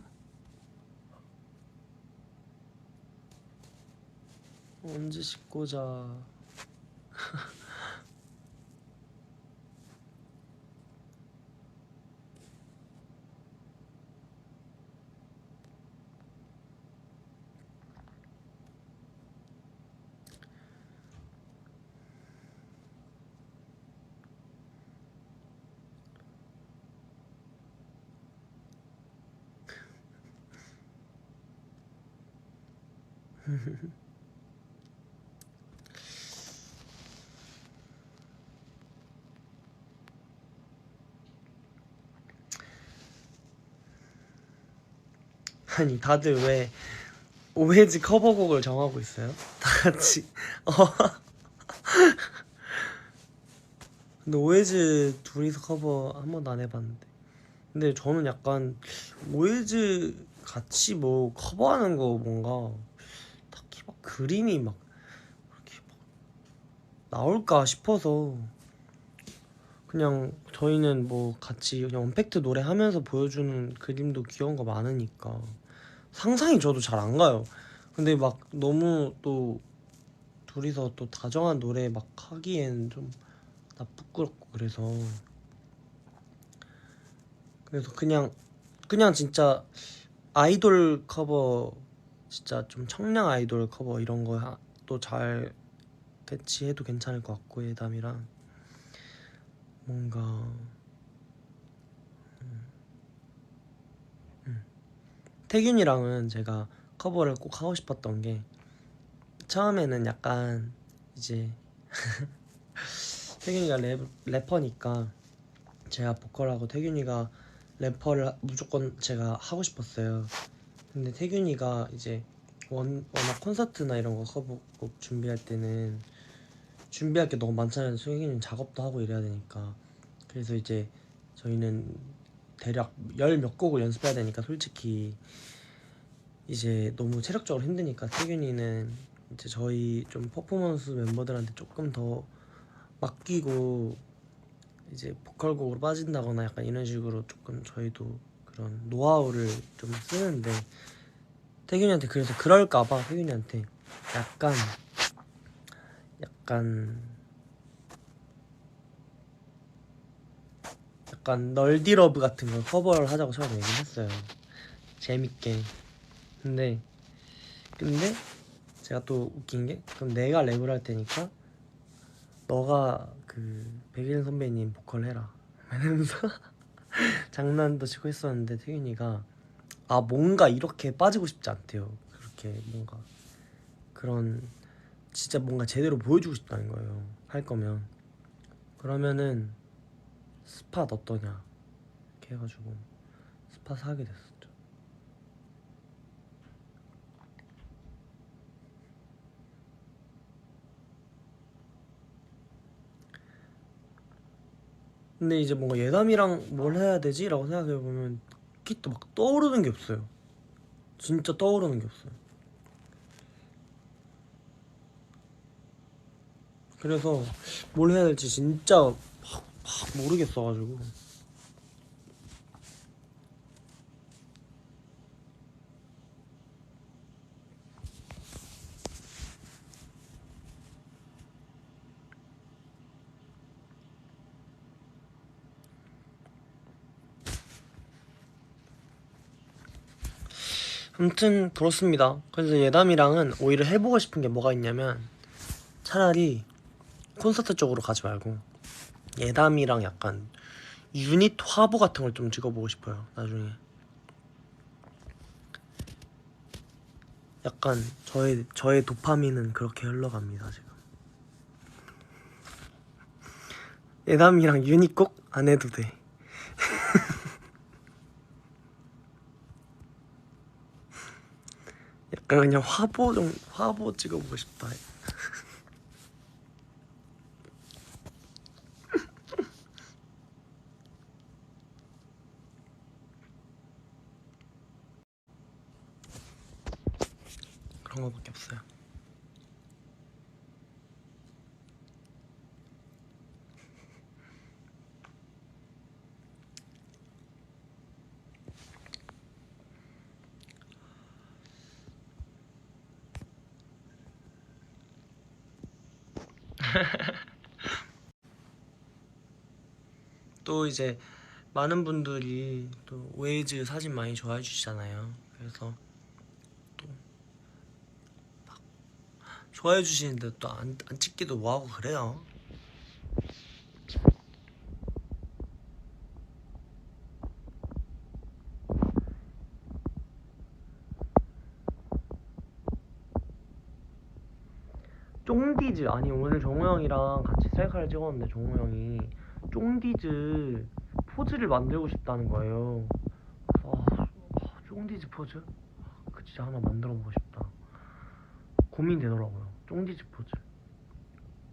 언제 씻고 자. 아니 다들 왜 오해지 커버곡을 정하고 있어요? 다 같이. 근데 오해지 둘이서 커버 한 번도 안 해봤는데. 근데 저는 약간 오해지 같이 뭐 커버하는 거 뭔가 딱히 막 그림이 막 그렇게 막 나올까 싶어서 그냥 저희는 뭐 같이 그냥 언팩트 노래 하면서 보여주는 그림도 귀여운 거 많으니까 상상이 저도 잘 안 가요. 근데 막 너무 또 둘이서 또 다정한 노래 막 하기엔 좀 나 부끄럽고 그래서 그냥 진짜 아이돌 커버 진짜 좀 청량 아이돌 커버 이런 거 또 잘 배치해도 괜찮을 것 같고, 예담이랑 뭔가 태균이랑은 제가 커버를 꼭 하고 싶었던 게, 처음에는 약간 이제 태균이가 래퍼니까 제가 보컬하고 태균이가 래퍼를 무조건 제가 하고 싶었어요. 근데 태균이가 이제 워낙 콘서트나 이런 거 커버곡 준비할 때는 준비할 게 너무 많잖아요. 태균이는 작업도 하고 이래야 되니까. 그래서 이제 저희는 대략 열 몇 곡을 연습해야 되니까 솔직히 이제 너무 체력적으로 힘드니까 태균이는 이제 저희 좀 퍼포먼스 멤버들한테 조금 더 맡기고 이제 보컬곡으로 빠진다거나 약간 이런 식으로 조금 저희도 그런 노하우를 좀 쓰는데, 태균이한테 그래서 그럴까봐 태균이한테 약간 약간 약간 널디러브 같은 걸 커버를 하자고 처음에 얘기를 했어요. 재밌게. 근데 제가 또 웃긴 게, 그럼 내가 랩을 할 테니까 너가 그 백일은 선배님 보컬 해라 이러면서 장난도 치고 했었는데, 태균이가 뭔가 이렇게 빠지고 싶지 않대요. 그렇게 뭔가 그런 진짜 뭔가 제대로 보여주고 싶다는 거예요. 할 거면 그러면은 스팟 어떠냐 이렇게 해가지고 스팟 하게 됐었죠. 근데 이제 뭔가 예담이랑 뭘 해야 되지? 라고 생각해보면 딱히 또 막 떠오르는 게 없어요. 진짜 떠오르는 게 없어요. 그래서 뭘 해야 될지 진짜 막 모르겠어가지고. 아무튼 그렇습니다. 그래서 예담이랑은 오히려 해보고 싶은 게 뭐가 있냐면, 차라리 콘서트 쪽으로 가지 말고 예담이랑 약간 유닛 화보 같은 걸 좀 찍어보고 싶어요. 나중에 약간 저의 도파민은 그렇게 흘러갑니다 지금. 예담이랑 유닛 꼭 안 해도 돼. 약간 그냥 화보 찍어보고 싶다. 그런 거밖에 없어요. 또 이제 많은 분들이 또 웨이즈 사진 많이 좋아해 주시잖아요. 그래서 또 막 좋아해 주시는데 또 안 찍기도 뭐하고 그래요. 쫑디즈, 아니 오늘 정우 형이랑 같이 셀카를 찍었는데 정우 형이 쫑디즈 포즈를 만들고 싶다는 거예요. 쫑디즈 포즈? 그 진짜 하나 만들어 보고 싶다. 고민되더라고요. 쫑디즈 포즈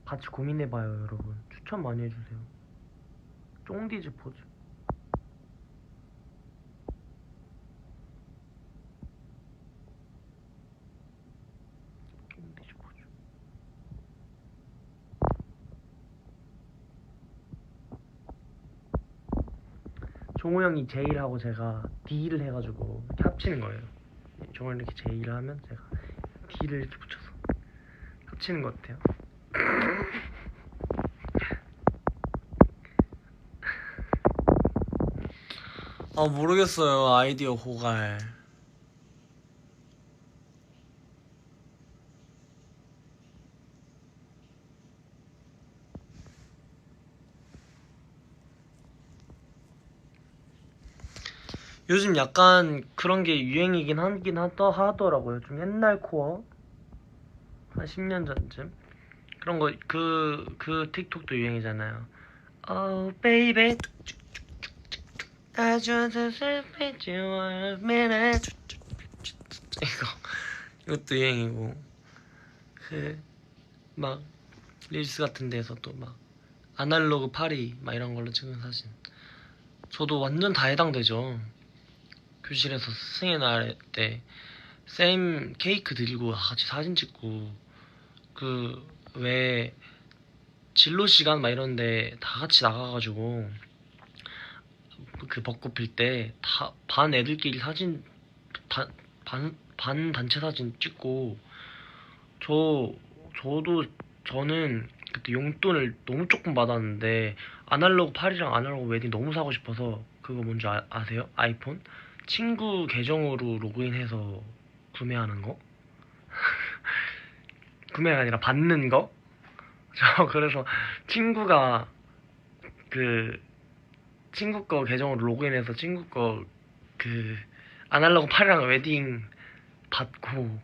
같이 고민해봐요 여러분. 추천 많이 해주세요. 쫑디즈 포즈. 쫑디즈 포즈. 종호 형이 제일하고 제가 D를 해가지고 이렇게 합치는 거예요. 종호 형이 이렇게 제일을 하면 제가 D를 이렇게 붙여서 합치는 것 같아요. 모르겠어요. 아이디어 고갈. 요즘 약간 그런 게 유행이긴 하더라고요. 좀 옛날 코어 한 10년 전쯤 그런 거 그 틱톡도 유행이잖아요. Oh baby I just accept you a minute 이것도 유행이고 그 막 릴스 같은 데서도 막 아날로그 파리 막 이런 걸로 찍은 사진 저도 완전 다 해당되죠. 교실에서 스승의 날 때 쌤 케이크 드리고 같이 사진 찍고 그 왜 진로 시간 막 이런데 다 같이 나가가지고 그 벚꽃 필 때 다 반 애들끼리 사진 반 단체 사진 찍고 저 저는 그때 용돈을 너무 조금 받았는데 아날로그 8이랑 아날로그 웨딩 너무 사고 싶어서 그거 뭔지 아세요? 아이폰? 친구 계정으로 로그인해서 구매하는 거? 구매가 아니라 받는 거? 저 그래서 친구가 그 친구 거 계정으로 로그인해서 친구 거 그 아날로그 8이랑 웨딩 받고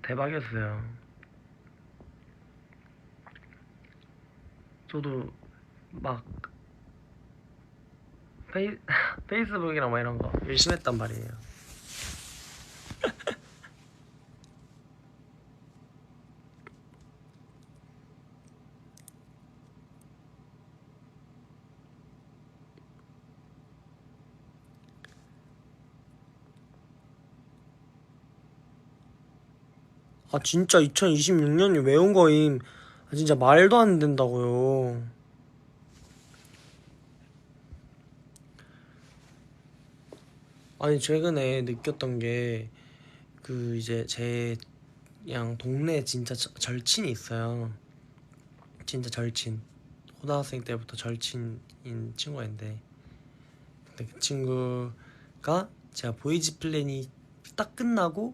대박이었어요. 저도 막 페이스북이랑 막 이런 거 열심히 했단 말이에요. 아 진짜 2026년이 왜 온 거임? 아 진짜 말도 안 된다고요. 아니 최근에 느꼈던 게 그 이제 제 그냥 동네 진짜 절친이 있어요. 진짜 절친. 고등학생 때부터 절친인 친구가 있는데 근데 그 친구가 제가 보이즈 플랜이 딱 끝나고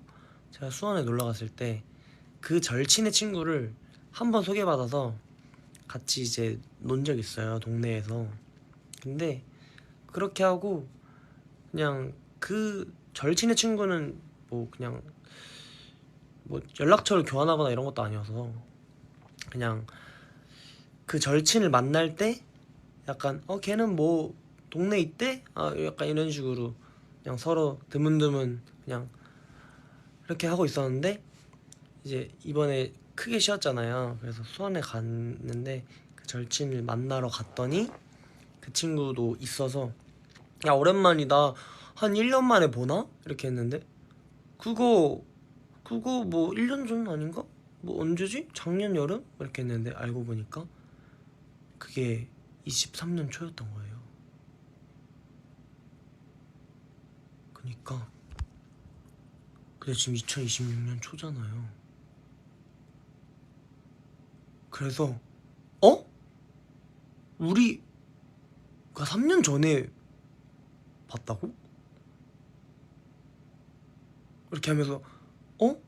제가 수원에 놀러 갔을 때 그 절친의 친구를 한 번 소개받아서 같이 이제 논 적 있어요 동네에서. 근데 그렇게 하고 그냥 그 절친의 친구는 뭐 그냥 뭐 연락처를 교환하거나 이런 것도 아니어서 그냥 그 절친을 만날 때 약간 걔는 뭐 동네 있대? 아 약간 이런 식으로 그냥 서로 드문드문 그냥 이렇게 하고 있었는데 이제 이번에 크게 쉬었잖아요. 그래서 수원에 갔는데 그 절친을 만나러 갔더니 그 친구도 있어서 야 오랜만이다 한 1년 만에 보나? 이렇게 했는데 그거 뭐 1년 전 아닌가? 뭐 언제지? 작년 여름? 이렇게 했는데 알고 보니까 그게 23년 초였던 거예요. 그니까 근데 지금 2026년 초잖아요. 그래서 어? 우리가 3년 전에 봤다고? 이렇게 하면서 어?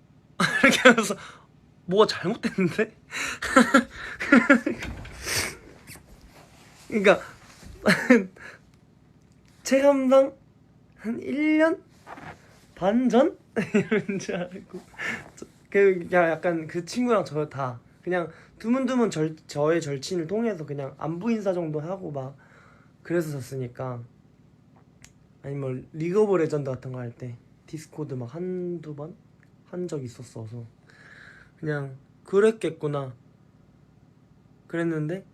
이렇게 하면서 뭐가 잘못됐는데? 그러니까 체감상 한 1년 반 전? 이런 줄 알고 그냥 약간 그 친구랑 저 다 그냥 드문드문 저의 절친을 통해서 그냥 안부 인사 정도 하고 막 그랬었으니까 아니면 리그 오브 레전드 같은 거 할 때 디스코드 막 한두 번 한 적 있었어서 그냥 그랬겠구나 그랬는데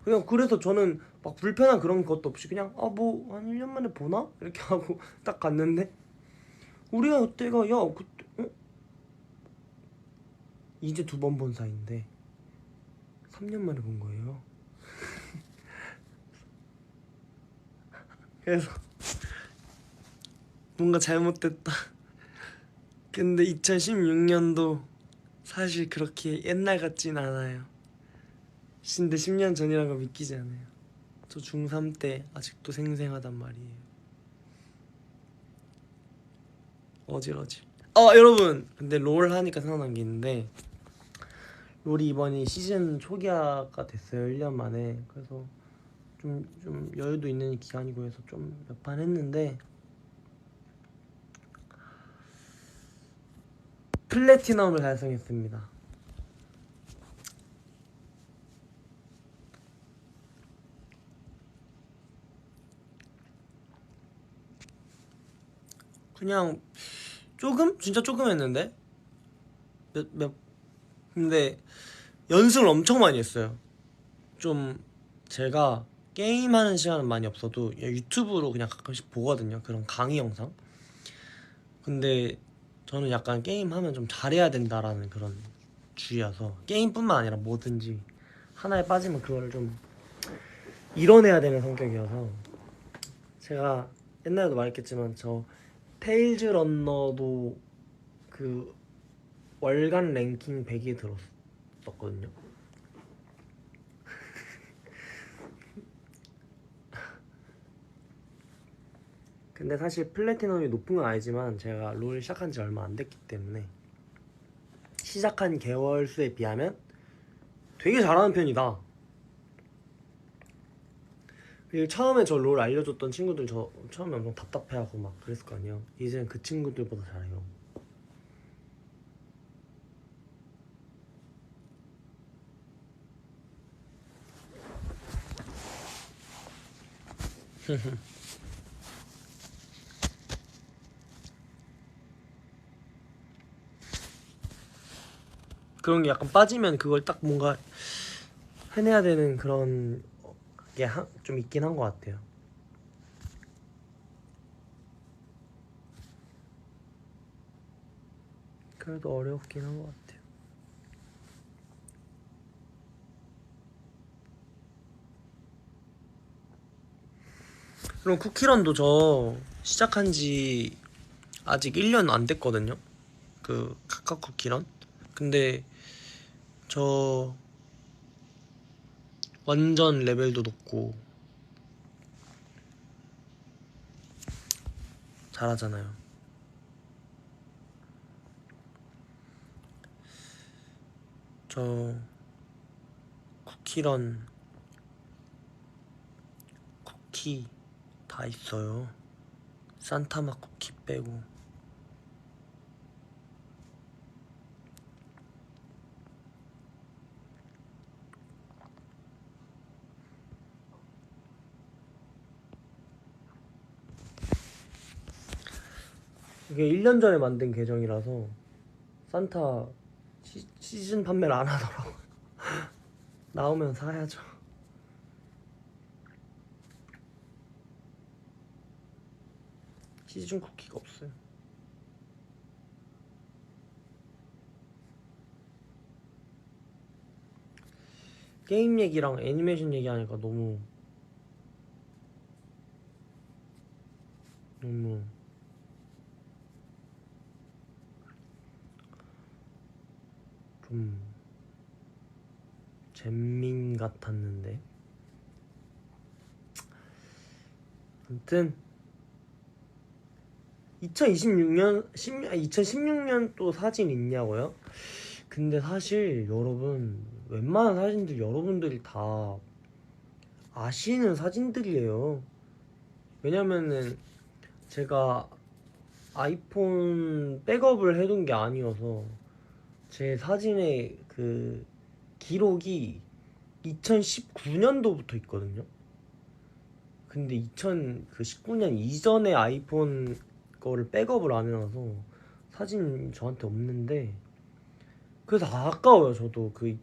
그냥 그래서 저는 막 불편한 그런 것도 없이 그냥 아 뭐 한 1년 만에 보나? 이렇게 하고 딱 갔는데 우리가 그때가 야 그때 이제 두 번 본 사이인데 3년 만에 본 거예요. 그래서 뭔가 잘못됐다. 근데 2016년도 사실 그렇게 옛날 같진 않아요. 근데 10년 전이란 거 믿기지 않아요. 저 중3 때 아직도 생생하단 말이에요. 어질어질. 여러분 근데 롤 하니까 생각난 게 있는데 롤이 이번이 시즌 초기화가 됐어요 1년 만에. 그래서 좀 여유도 있는 기간이고 해서 좀 몇 판 했는데 플래티넘을 달성했습니다. 그냥 조금? 진짜 조금 했는데 근데 연습을 엄청 많이 했어요. 좀 제가 게임하는 시간은 많이 없어도 유튜브로 그냥 가끔씩 보거든요, 그런 강의 영상. 근데 저는 약간 게임하면 좀 잘해야 된다라는 그런 주의여서, 게임뿐만 아니라 뭐든지 하나에 빠지면 그거를 좀 이뤄내야 되는 성격이어서, 제가 옛날에도 말했겠지만 저 테일즈 런너도 그 월간 랭킹 100에 들었었거든요. 근데 사실 플래티넘이 높은 건 아니지만 제가 롤 시작한 지 얼마 안 됐기 때문에 시작한 개월 수에 비하면 되게 잘하는 편이다. 그리고 처음에 저 롤 알려줬던 친구들 저 처음에 엄청 답답해하고 막 그랬을 거 아니에요. 이제는 그 친구들보다 잘해요. 그런 게 약간 빠지면 그걸 딱 뭔가 해내야 되는 그런 게 좀 있긴 한 것 같아요. 그래도 어렵긴 한 것 같아요. 그럼 쿠키런도 저 시작한 지 아직 1년 안 됐거든요. 그 카카오 쿠키런. 근데 저 완전 레벨도 높고 잘하잖아요. 저 쿠키런 쿠키 다 있어요. 산타맛 쿠키 빼고. 이게 1년 전에 만든 계정이라서 산타 시즌 판매를 안 하더라고. 나오면 사야죠. 시즌 쿠키가 없어요. 게임 얘기랑 애니메이션 얘기하니까 너무 좀 잼민 같았는데. 아무튼 2016년 또 사진 있냐고요? 근데 사실 여러분, 웬만한 사진들 여러분들이 다 아시는 사진들이에요. 왜냐면은 제가 아이폰 백업을 해둔 게 아니어서 제 사진의 그 기록이 2019년도부터 있거든요. 근데 2019년 이전에 아이폰 거를 백업을 안 해놔서 사진 저한테 없는데, 그래서 아까워요. 저도 그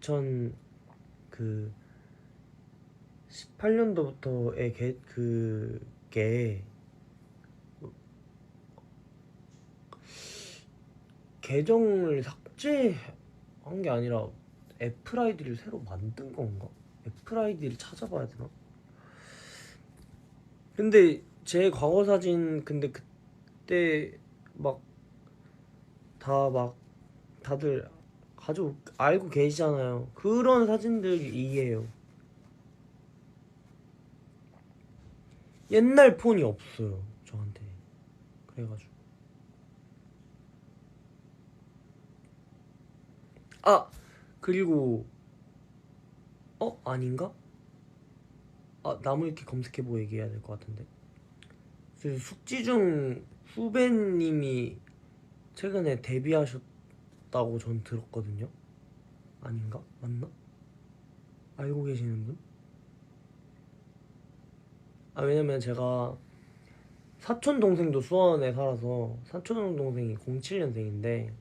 18년도부터의 그게 계정을 삭제한 게 아니라 애플 아이디를 새로 만든 건가? 애플 아이디를 찾아봐야 되나? 근데 제 과거 사진, 근데 그때 막 다들 가지고 알고 계시잖아요. 그런 사진들이에요. 옛날 폰이 없어요, 저한테. 그래가지고. 아, 그리고 아닌가? 나무위키 검색해보고 얘기해야 될 것 같은데. 그 숙지중 후배님이 최근에 데뷔하셨다고 전 들었거든요. 아닌가? 맞나? 알고 계시는 분? 왜냐면 제가 사촌 동생도 수원에 살아서 사촌 동생이 07년생인데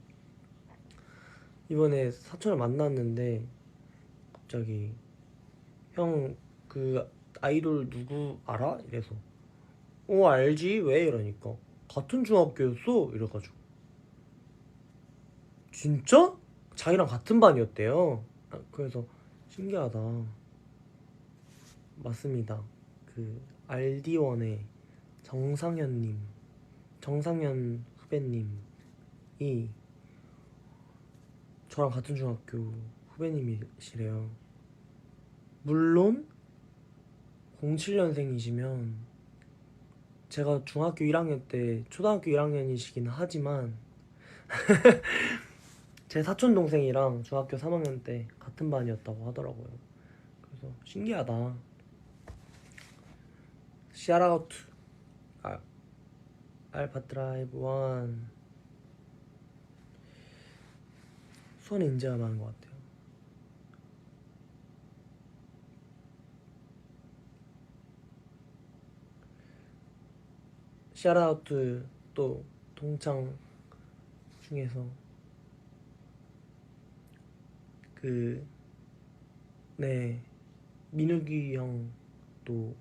이번에 사촌을 만났는데 갑자기 형 그 아이돌 누구 알아? 이래서 알지? 왜? 이러니까 같은 중학교였어? 이래가지고 진짜? 자기랑 같은 반이었대요. 그래서 신기하다. 맞습니다. 그 알디원의 정상현 후배님이 저랑 같은 중학교 후배님이시래요. 물론 07년생이시면 제가 중학교 1학년 때 초등학교 1학년이시긴 하지만 제 사촌 동생이랑 중학교 3학년 때 같은 반이었다고 하더라고요. 그래서 신기하다. 샤라우트 알파드라이브 1 수원에 인재가 많은 것 같아요. 샤라우트 또 동창 중에서 네, 민욱이 형도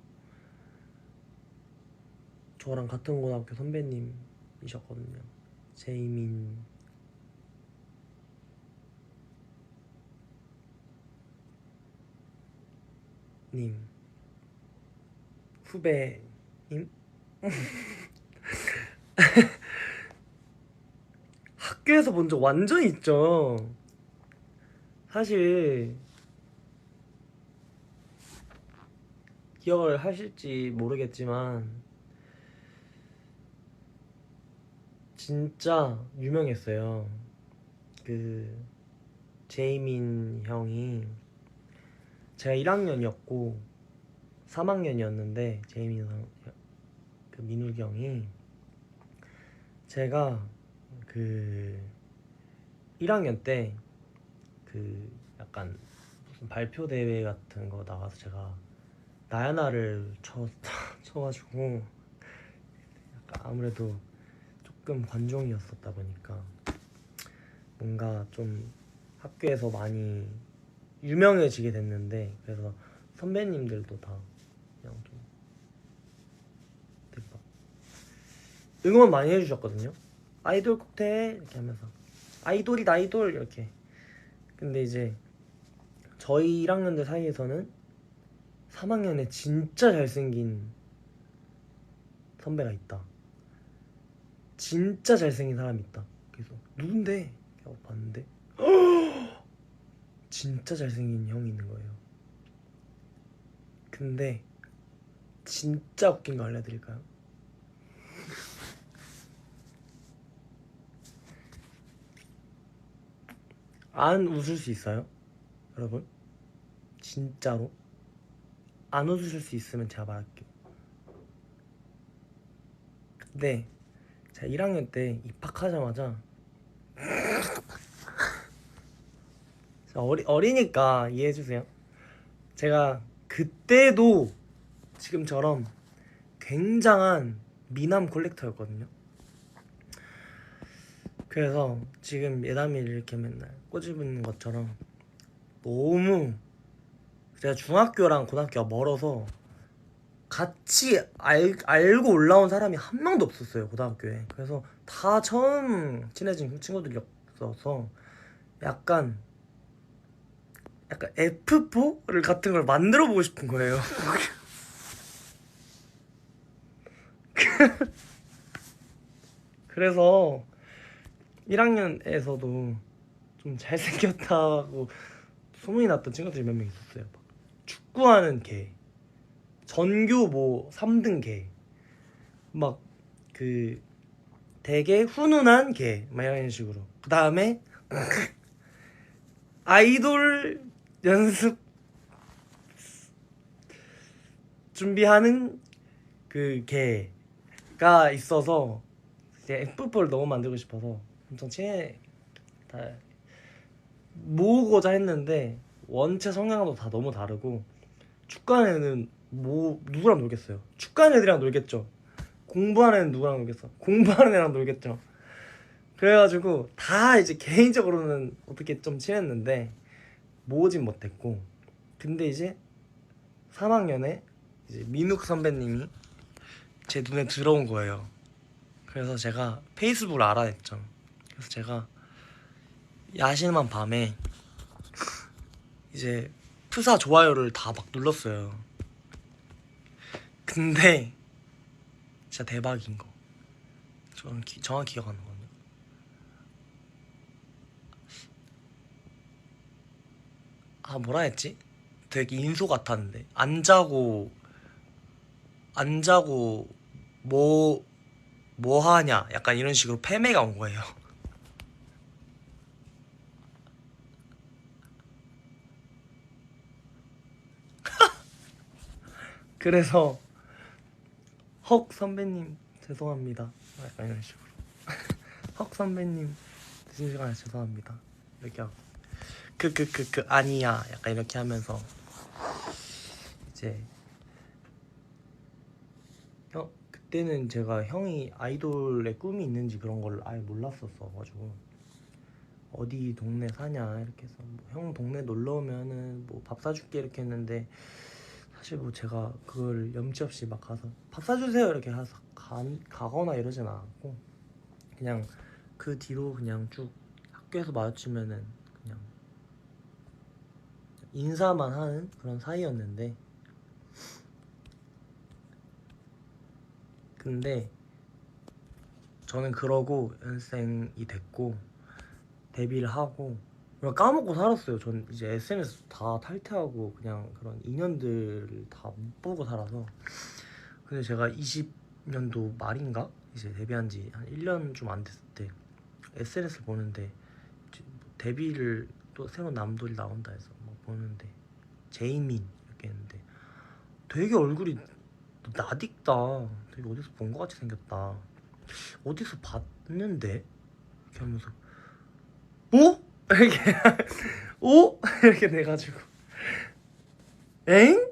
저랑 같은 고등학교 선배님이셨거든요. 제이민 님 후배님? 학교에서 본 적 완전 있죠. 사실 기억을 하실지 모르겠지만 진짜 유명했어요. 그 제이민 형이 제가 1학년이었고 3학년이었는데 제이민 형, 그 민욱이 형이 제가 그 1학년 때 그 약간 무슨 발표 대회 같은 거 나가서 제가 나야나를 쳐가지고 약간 아무래도 조금 관종이었었다 보니까 뭔가 좀 학교에서 많이 유명해지게 됐는데 그래서 선배님들도 다 그냥 좀 되게 막 응원 많이 해주셨거든요. 아이돌 꼭 돼 이렇게 하면서 아이돌이다 아이돌 이렇게. 근데 이제 저희 1학년들 사이에서는 3학년에 진짜 잘생긴 선배가 있다. 진짜 잘생긴 사람이 있다. 그래서 누군데? 하고 봤는데 진짜 잘생긴 형이 있는 거예요. 근데 진짜 웃긴 거 알려드릴까요? 안 웃을 수 있어요? 여러분? 진짜로? 안 웃으실 수 있으면 제가 말할게요. 근데 제가 1학년 때 입학하자마자 어리니까 이해해주세요. 제가 그때도 지금처럼 굉장한 미남 콜렉터였거든요. 그래서 지금 예담이를 이렇게 맨날 꼬집는 것처럼 너무 제가 중학교랑 고등학교가 멀어서 같이 알고 올라온 사람이 한 명도 없었어요 고등학교에. 그래서 다 처음 친해진 친구들이었어서 약간 F4를 같은 걸 만들어 보고 싶은 거예요. 그래서 1학년에서도 좀 잘생겼다고 소문이 났던 친구들이 몇 명 있었어요. 막 축구하는 개, 전교 뭐 3등 개, 막 그 되게 훈훈한 개, 막 이런 식으로. 그 다음에 아이돌 연습 준비하는 그 개가 있어서 이제 F4를 너무 만들고 싶어서 엄청 다 모으고자 했는데 원체 성향도 다 너무 다르고 축구하는 애는 누구랑 놀겠어요? 축구하는 애들이랑 놀겠죠. 공부하는 애는 누구랑 놀겠어? 공부하는 애랑 놀겠죠. 그래가지고 다 이제 개인적으로는 어떻게 좀 친했는데 모으진 못했고, 근데 이제 3학년에 이제 민욱 선배님이 제 눈에 들어온 거예요. 그래서 제가 페이스북을 알아냈죠. 그래서 제가 야심한 밤에 이제 프사 좋아요를 다 막 눌렀어요. 근데 진짜 대박인 거, 저는 정확히 기억하는 거는, 뭐라 했지? 되게 인소 같았는데 안 자고 뭐 하냐 약간 이런 식으로 패매가 온 거예요. 그래서 헉 선배님 죄송합니다 약간 이런 식으로 헉 선배님 늦은 시간에 죄송합니다 이렇게 하고 아니야 약간 이렇게 하면서 이제 그때는 제가 형이 아이돌의 꿈이 있는지 그런 걸 아예 몰랐었어 가지고 어디 동네 사냐 이렇게 해서 형 동네 놀러 오면은 뭐 밥 사줄게 이렇게 했는데, 사실 뭐 제가 그걸 염치 없이 막 가서 밥 사주세요 이렇게 해서 가거나 이러진 않았고, 그냥 그 뒤로 그냥 쭉 학교에서 마주치면은 그냥 인사만 하는 그런 사이였는데, 근데 저는 그러고 연습생이 됐고 데뷔를 하고 그냥 까먹고 살았어요. 전 이제 SNS 다 탈퇴하고 그냥 그런 인연들을 다 못 보고 살아서. 근데 제가 20년도 말인가 이제 데뷔한 지 한 1년 좀 안 됐을 때 SNS를 보는데 데뷔를 또 새로운 남돌이 나온다 해서 막 보는데 제이민 이렇게 했는데 되게 얼굴이 낯익다, 되게 어디서 본 것 같이 생겼다, 어디서 봤는데 이렇게 하면서 어? 이렇게 오? 이렇게 돼가지고 엥?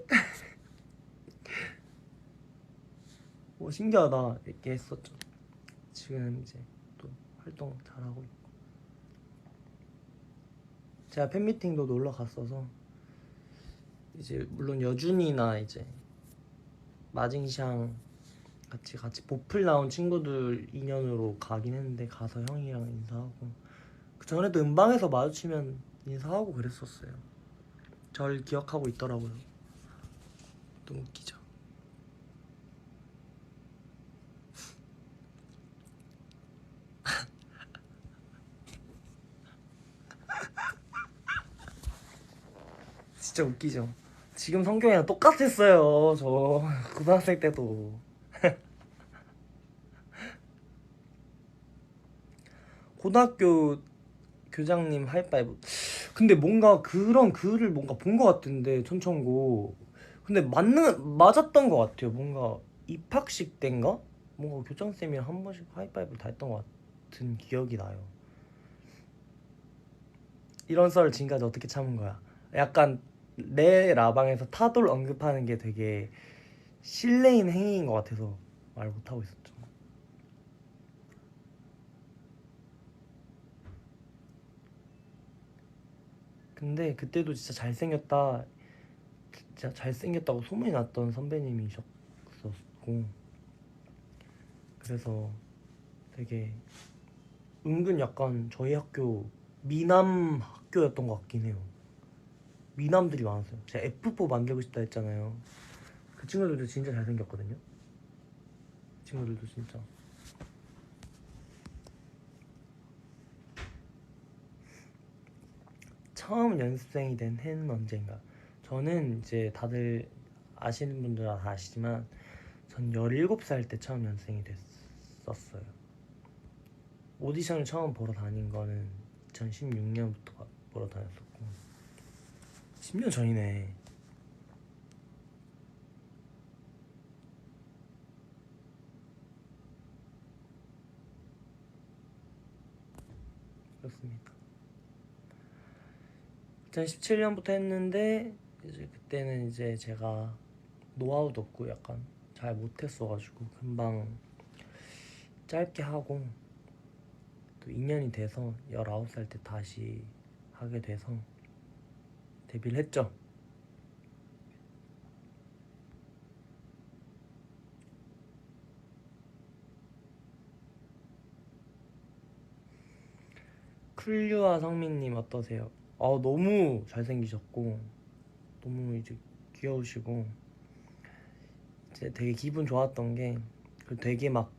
신기하다 이렇게 했었죠. 지금 이제 또 활동 잘하고 있고, 제가 팬미팅도 놀러 갔어서 이제 물론 여준이나 이제 마징샹 같이 보플 나온 친구들 인연으로 가긴 했는데 가서 형이랑 인사하고, 그 전에도 음방에서 마주치면 인사하고 그랬었어요. 절 기억하고 있더라고요. 너무 웃기죠. 진짜 웃기죠. 지금 성경이랑 똑같았어요. 저 고등학생 때도. 고등학교 교장님 하이파이브. 근데 뭔가 그런 글을 뭔가 본 것 같은데 천천고. 근데 맞았던 것 같아요. 뭔가 입학식 때인가? 뭔가 교장쌤이랑 한 번씩 하이파이브를 다 했던 것 같은 기억이 나요. 이런 썰을 지금까지 어떻게 참은 거야? 약간 내 라방에서 타돌 언급하는 게 되게 실례인 행위인 것 같아서 말 못하고 있었죠. 근데 그때도 진짜 잘생겼다, 진짜 잘생겼다고 소문이 났던 선배님이셨었고, 그래서 되게 은근 약간 저희 학교 미남 학교였던 것 같긴 해요. 미남들이 많았어요. 제가 F4 만들고 싶다 했잖아요. 그 친구들도 진짜 잘생겼거든요. 그 친구들도 진짜. 처음 연습생이 된 해는 언젠가? 저는 이제 다들 아시는 분들 다 아시지만 전 17살 때 처음 연습생이 됐었어요. 오디션을 처음 보러 다닌 거는 2016년부터 보러 다녔었고 10년 전이네. 그렇습니다. 2017년부터 했는데 이제 그때는 이제 제가 노하우도 없고 약간 잘 못했어가지고 금방 짧게 하고 또 2년이 돼서 19살 때 다시 하게 돼서 데뷔를 했죠. 클류와 성민님 어떠세요? 너무 잘생기셨고 너무 이제 귀여우시고 이제 되게 기분 좋았던 게 되게 막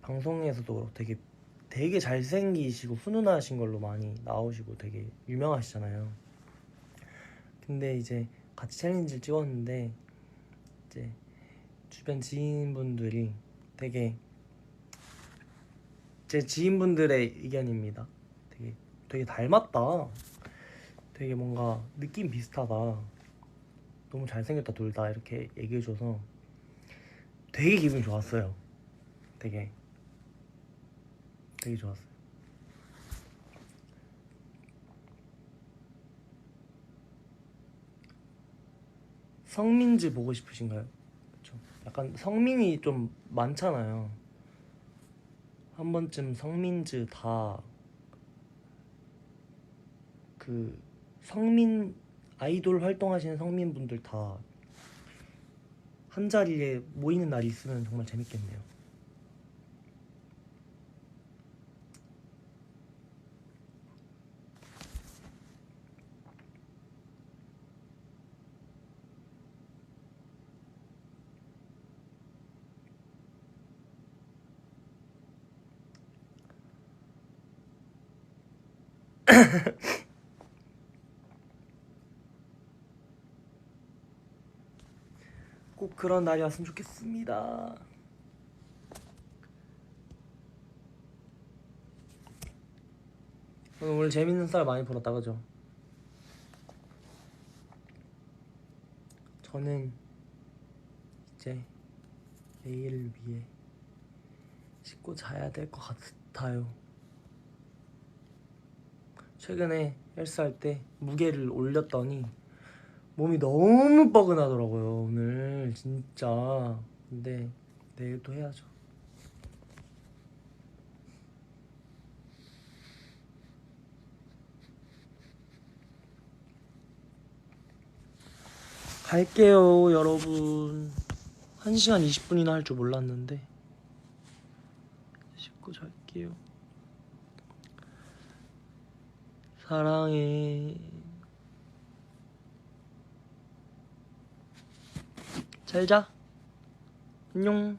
방송에서도 그렇고 되게 잘생기시고 훈훈하신 걸로 많이 나오시고 되게 유명하시잖아요. 근데 이제 같이 챌린지를 찍었는데 이제 주변 지인분들이 되게 제 지인분들의 의견입니다. 되게 닮았다. 되게 뭔가 느낌 비슷하다. 너무 잘생겼다 둘 다 이렇게 얘기해줘서 되게 기분이 좋았어요. 되게 좋았어요. 성민즈 보고 싶으신가요? 그쵸? 약간 성민이 좀 많잖아요. 한 번쯤 성민즈 다 그 성민 아이돌 활동하시는 성민분들 다 한 자리에 모이는 날이 있으면 정말 재밌겠네요. 꼭 그런 날이 왔으면 좋겠습니다. 오늘 재밌는 썰 많이 풀었다 그죠? 저는 이제 내일을 위해 씻고 자야 될 것 같아요. 최근에 헬스할 때 무게를 올렸더니 몸이 너무 뻐근하더라고요 오늘 진짜. 근데 내일 또 해야죠. 갈게요 여러분. 1시간 20분이나 할 줄 몰랐는데 씻고 잘게요. 사랑해. 잘 자. 안녕.